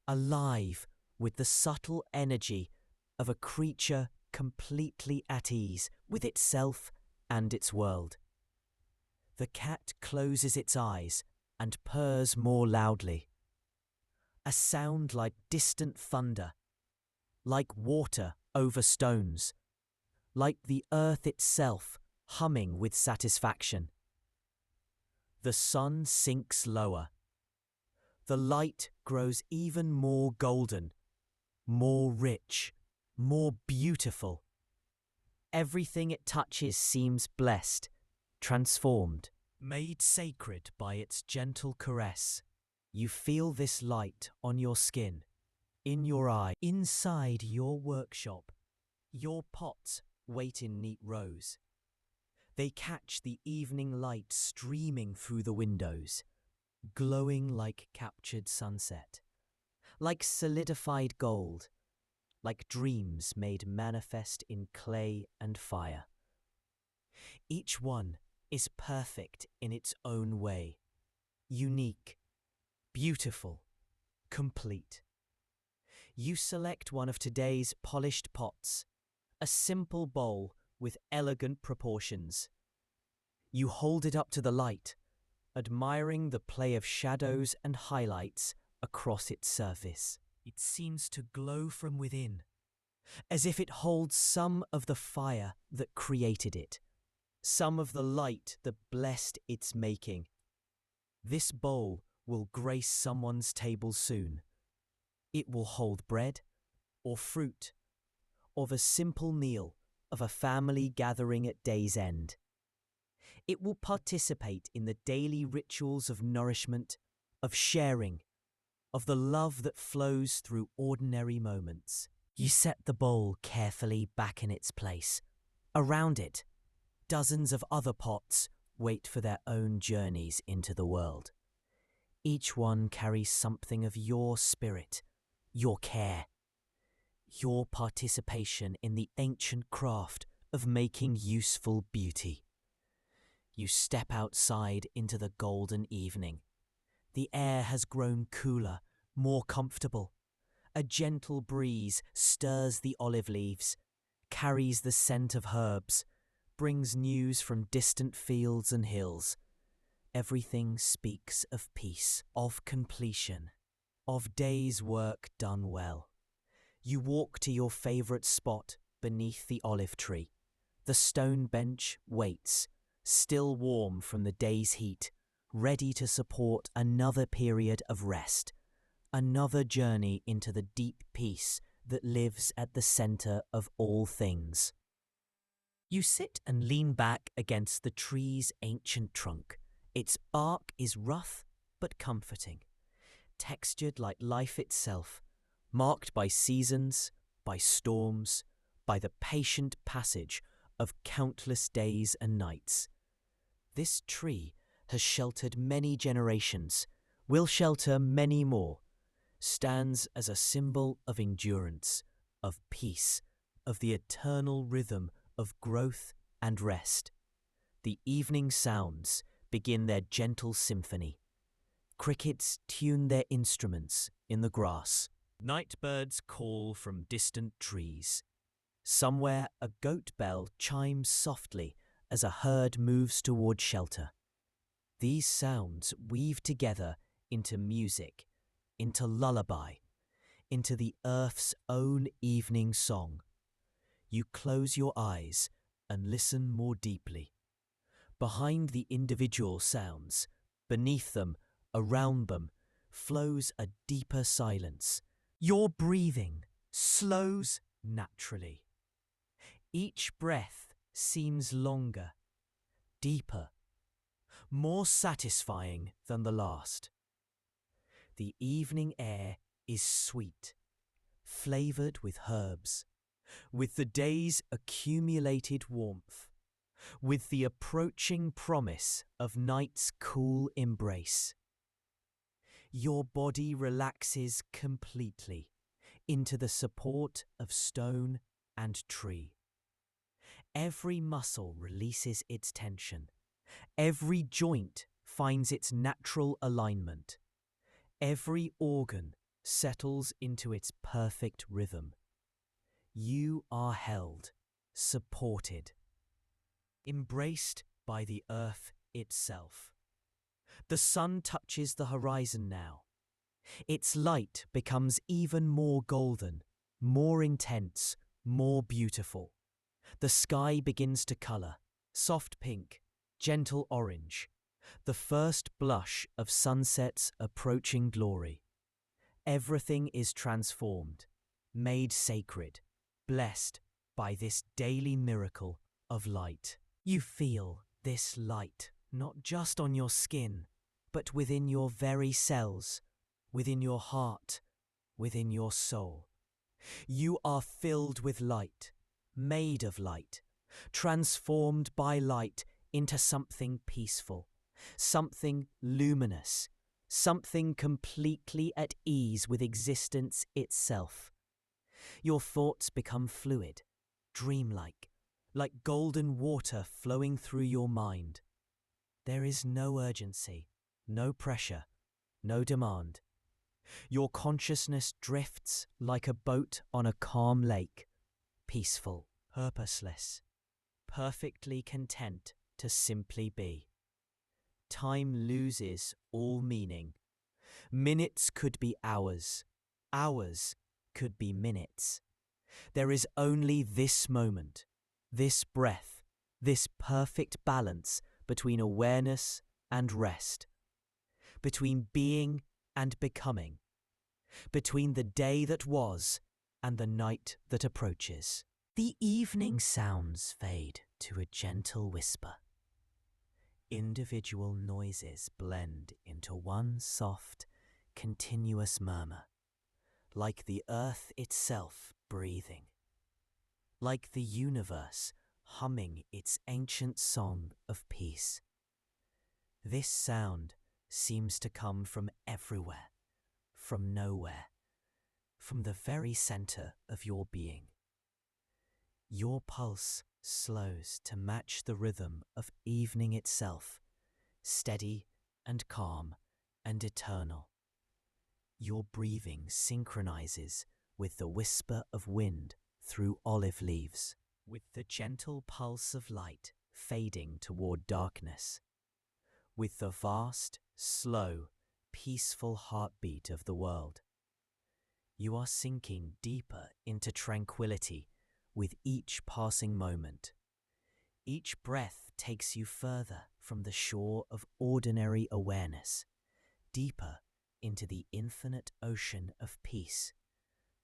S1: alive with the subtle energy of a creature completely at ease with itself and its world. The cat closes its eyes and purrs more loudly. A sound like distant thunder, like water over stones, like the earth itself humming with satisfaction. The sun sinks lower. The light grows even more golden, more rich, more beautiful. Everything it touches seems blessed, transformed, made sacred by its gentle caress. You feel this light on your skin, in your eye, inside your workshop. Your pots wait in neat rows. They catch the evening light streaming through the windows, glowing like captured sunset, like solidified gold, like dreams made manifest in clay and fire. Each one is perfect in its own way, unique, beautiful, complete. You select one of today's polished pots, a simple bowl with elegant proportions. You hold it up to the light, admiring the play of shadows and highlights across its surface. It seems to glow from within, as if it holds some of the fire that created it, some of the light that blessed its making. This bowl will grace someone's table soon. It will hold bread or fruit, or the simple meal of a family gathering at day's end. It will participate in the daily rituals of nourishment, of sharing, of the love that flows through ordinary moments. You set the bowl carefully back in its place. Around it, dozens of other pots wait for their own journeys into the world. Each one carries something of your spirit, your care, your participation in the ancient craft of making useful beauty. You step outside into the golden evening. The air has grown cooler, more comfortable. A gentle breeze stirs the olive leaves, carries the scent of herbs, brings news from distant fields and hills. Everything speaks of peace, of completion, of day's work done well. You walk to your favourite spot beneath the olive tree. The stone bench waits, still warm from the day's heat, ready to support another period of rest, another journey into the deep peace that lives at the centre of all things. You sit and lean back against the tree's ancient trunk. Its bark is rough but comforting, textured like life itself, marked by seasons, by storms, by the patient passage of countless days and nights. This tree has sheltered many generations, will shelter many more, stands as a symbol of endurance, of peace, of the eternal rhythm of growth and rest. The evening sounds begin their gentle symphony. Crickets tune their instruments in the grass. Night birds call from distant trees. Somewhere a goat bell chimes softly as a herd moves toward shelter. These sounds weave together into music, into lullaby, into the earth's own evening song. You close your eyes and listen more deeply. Behind the individual sounds, beneath them, around them, flows a deeper silence. Your breathing slows naturally. Each breath seems longer, deeper, more satisfying than the last. The evening air is sweet, flavoured with herbs, with the day's accumulated warmth, with the approaching promise of night's cool embrace. Your body relaxes completely into the support of stone and tree. Every muscle releases its tension. Every joint finds its natural alignment. Every organ settles into its perfect rhythm. You are held, supported, embraced by the earth itself. The sun touches the horizon now. Its light becomes even more golden, more intense, more beautiful. The sky begins to colour, soft pink, gentle orange, the first blush of sunset's approaching glory. Everything is transformed, made sacred, blessed by this daily miracle of light. You feel this light not just on your skin, but within your very cells, within your heart, within your soul. You are filled with light, made of light, transformed by light into something peaceful, something luminous, something completely at ease with existence itself. Your thoughts become fluid, dreamlike, like golden water flowing through your mind. There is no urgency, no pressure, no demand. Your consciousness drifts like a boat on a calm lake, peaceful, purposeless, perfectly content to simply be. Time loses all meaning. Minutes could be hours. Hours could be minutes. There is only this moment, this breath, this perfect balance between awareness and rest, between being and becoming, between the day that was and the night that approaches. The evening sounds fade to a gentle whisper. Individual noises blend into one soft, continuous murmur, like the earth itself breathing, like the universe humming its ancient song of peace. This sound seems to come from everywhere, from nowhere, from the very center of your being. Your pulse slows to match the rhythm of evening itself, steady and calm and eternal. Your breathing synchronizes with the whisper of wind through olive leaves, with the gentle pulse of light fading toward darkness, with the vast, slow, peaceful heartbeat of the world. You are sinking deeper into tranquility with each passing moment. Each breath takes you further from the shore of ordinary awareness, deeper into the infinite ocean of peace,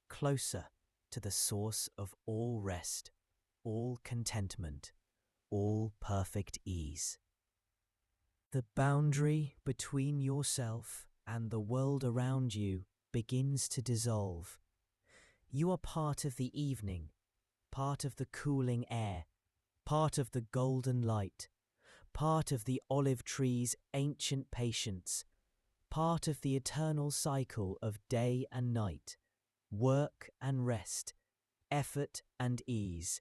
S1: closer to the source of all rest, all contentment, all perfect ease. The boundary between yourself and the world around you begins to dissolve. You are part of the evening, part of the cooling air, part of the golden light, part of the olive tree's ancient patience, part of the eternal cycle of day and night, work and rest, effort and ease.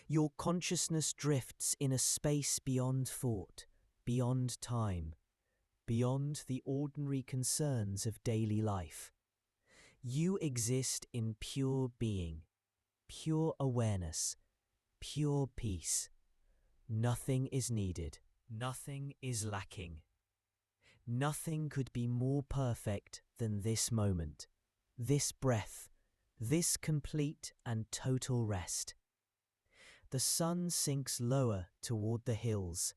S1: Your consciousness drifts in a space beyond thought, beyond time, beyond the ordinary concerns of daily life. You exist in pure being, pure awareness, pure peace. Nothing is needed, nothing is lacking. Nothing could be more perfect than this moment, this breath, this complete and total rest. The sun sinks lower toward the hills,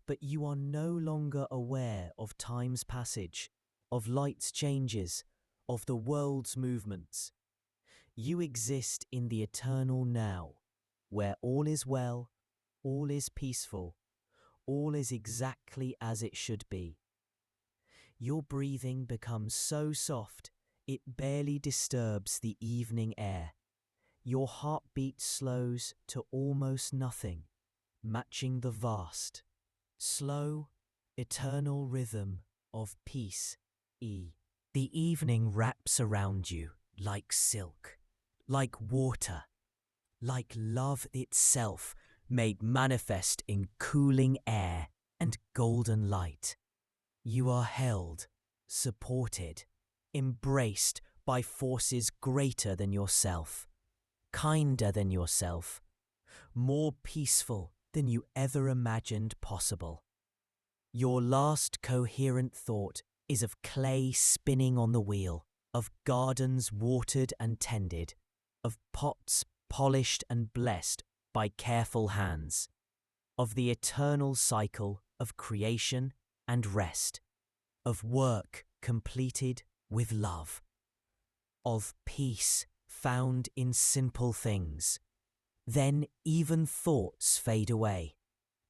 S1: but you are no longer aware of time's passage, of light's changes, of the world's movements. You exist in the eternal now, where all is well, all is peaceful, all is exactly as it should be. Your breathing becomes so soft, it barely disturbs the evening air. Your heartbeat slows to almost nothing, matching the vast, slow, eternal rhythm of peace. The evening wraps around you like silk, like water, like love itself made manifest in cooling air and golden light. You are held, supported, embraced by forces greater than yourself, kinder than yourself, more peaceful than you ever imagined possible. Your last coherent thought is of clay spinning on the wheel, of gardens watered and tended, of pots polished and blessed by careful hands, of the eternal cycle of creation and rest, of work completed with love, of peace found in simple things. Then even thoughts fade away,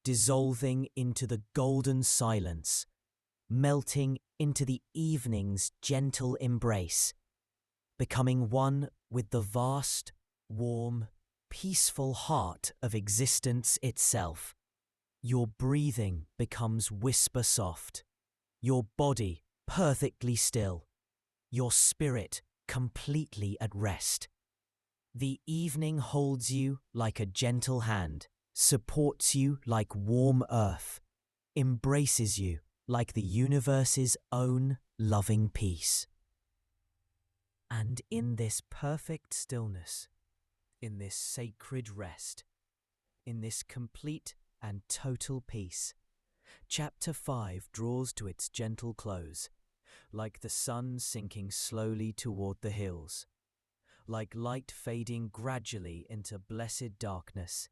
S1: dissolving into the golden silence, melting into the evening's gentle embrace, becoming one with the vast, warm, peaceful heart of existence itself. Your breathing becomes whisper soft, your body perfectly still, your spirit completely at rest. The evening holds you like a gentle hand, supports you like warm earth, embraces you like the universe's own loving peace. And in this perfect stillness, in this sacred rest, in this complete and total peace, Chapter 5 draws to its gentle close, like the sun sinking slowly toward the hills, like light fading gradually into blessed darkness,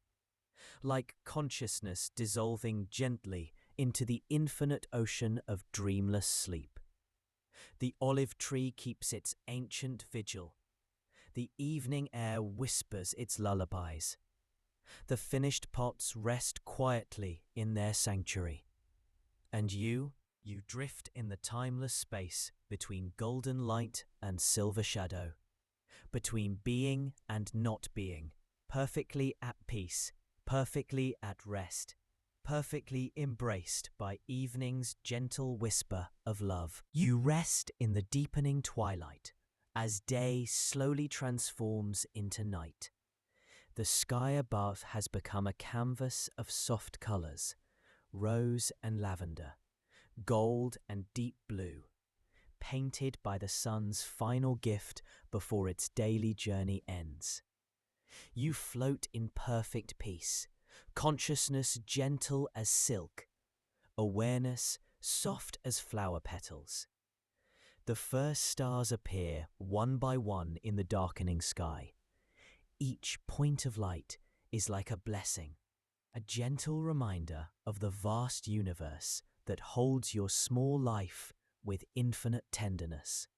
S1: like consciousness dissolving gently into the infinite ocean of dreamless sleep. The olive tree keeps its ancient vigil. The evening air whispers its lullabies. The finished pots rest quietly in their sanctuary. And you drift in the timeless space between golden light and silver shadow, between being and not being, perfectly at peace, perfectly at rest, perfectly embraced by evening's gentle whisper of love. You rest in the deepening twilight as day slowly transforms into night. The sky above has become a canvas of soft colours, rose and lavender, gold and deep blue, painted by the sun's final gift before its daily journey ends. You float in perfect peace, consciousness gentle as silk, awareness soft as flower petals. The first stars appear one by one in the darkening sky. Each point of light is like a blessing, a gentle reminder of the vast universe that holds your small life with infinite tenderness.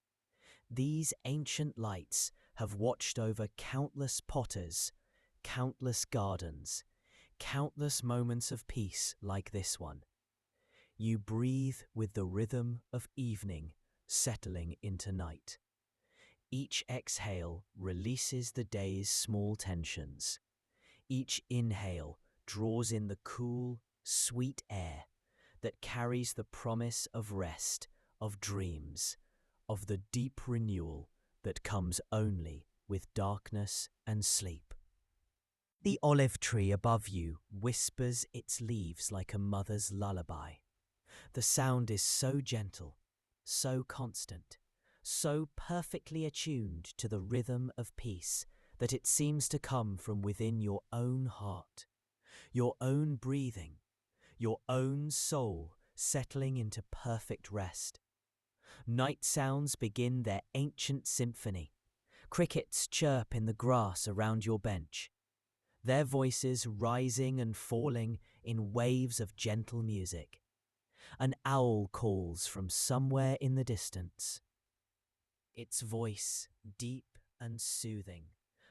S1: These ancient lights have watched over countless potters, countless gardens, countless moments of peace like this one. You breathe with the rhythm of evening settling into night. Each exhale releases the day's small tensions. Each inhale draws in the cool, sweet air that carries the promise of rest, of dreams, of the deep renewal that comes only with darkness and sleep. The olive tree above you whispers its leaves like a mother's lullaby. The sound is so gentle, so constant, so perfectly attuned to the rhythm of peace that it seems to come from within your own heart, your own breathing, your own soul settling into perfect rest. Night sounds begin their ancient symphony. Crickets chirp in the grass around your bench, their voices rising and falling in waves of gentle music. An owl calls from somewhere in the distance, its voice deep and soothing,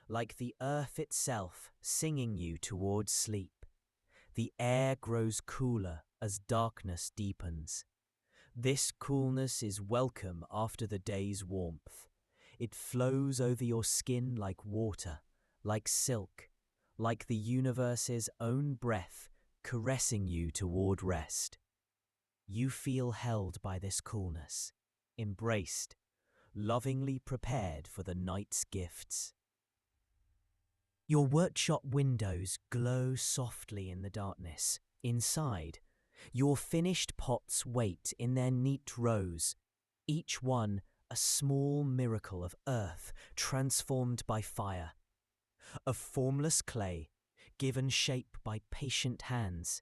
S1: like the earth itself singing you towards sleep. The air grows cooler as darkness deepens. This coolness is welcome after the day's warmth. It flows over your skin like water, like silk, like the universe's own breath caressing you toward rest. You feel held by this coolness, embraced, lovingly prepared for the night's gifts. Your workshop windows glow softly in the darkness. Inside, your finished pots wait in their neat rows, each one a small miracle of earth transformed by fire, of formless clay given shape by patient hands,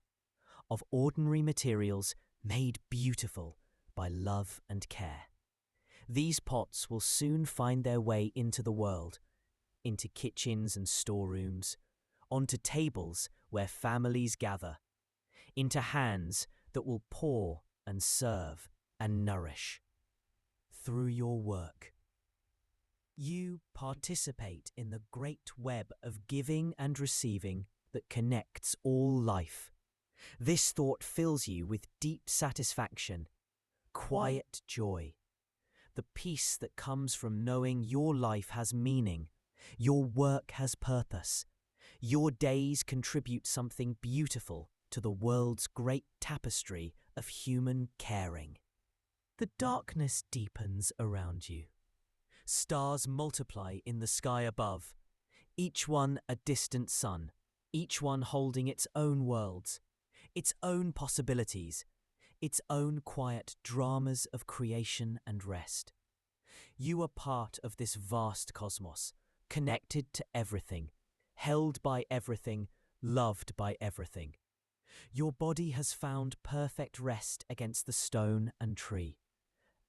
S1: of ordinary materials made beautiful by love and care. These pots will soon find their way into the world, into kitchens and storerooms, onto tables where families gather, into hands that will pour and serve and nourish. Through your work, You participate in the great web of giving and receiving that connects all life. This thought fills you with deep satisfaction, quiet joy, the peace that comes from knowing your life has meaning, your work has purpose, your days contribute something beautiful to the world's great tapestry of human caring. The darkness deepens around you. Stars multiply in the sky above, each one a distant sun, each one holding its own worlds, its own possibilities, its own quiet dramas of creation and rest. You are part of this vast cosmos, connected to everything, held by everything, loved by everything. Your body has found perfect rest against the stone and tree.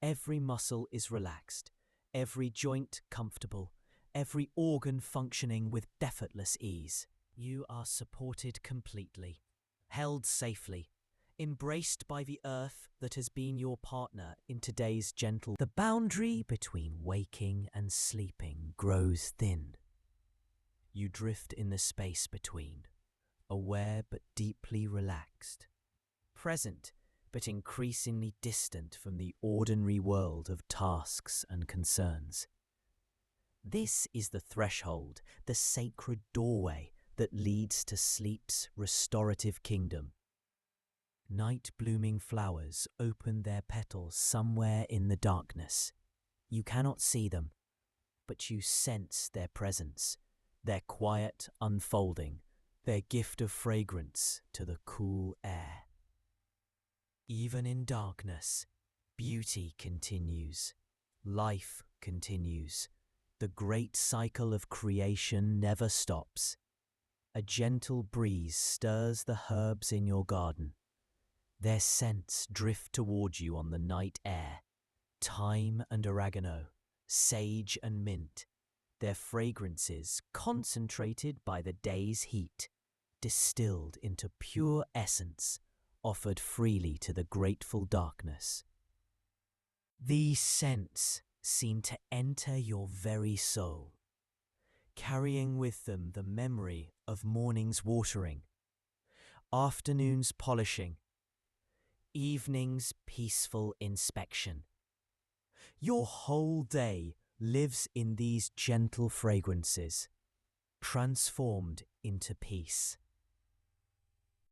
S1: Every muscle is relaxed, every joint comfortable, every organ functioning with effortless ease. You are supported completely, held safely, embraced by the earth that has been your partner in today's gentle. The boundary between waking and sleeping grows thin. You drift in the space between, aware but deeply relaxed, present but increasingly distant from the ordinary world of tasks and concerns. This is the threshold, the sacred doorway that leads to sleep's restorative kingdom. Night-blooming flowers open their petals somewhere in the darkness. You cannot see them, but you sense their presence, their quiet unfolding, their gift of fragrance to the cool air. Even in darkness, beauty continues, life continues. The great cycle of creation never stops. A gentle breeze stirs the herbs in your garden. Their scents drift toward you on the night air. Thyme and oregano, sage and mint, their fragrances concentrated by the day's heat, distilled into pure essence, offered freely to the grateful darkness. These scents seem to enter your very soul, carrying with them the memory of morning's watering, afternoon's polishing, evening's peaceful inspection. Your whole day lives in these gentle fragrances, transformed into peace.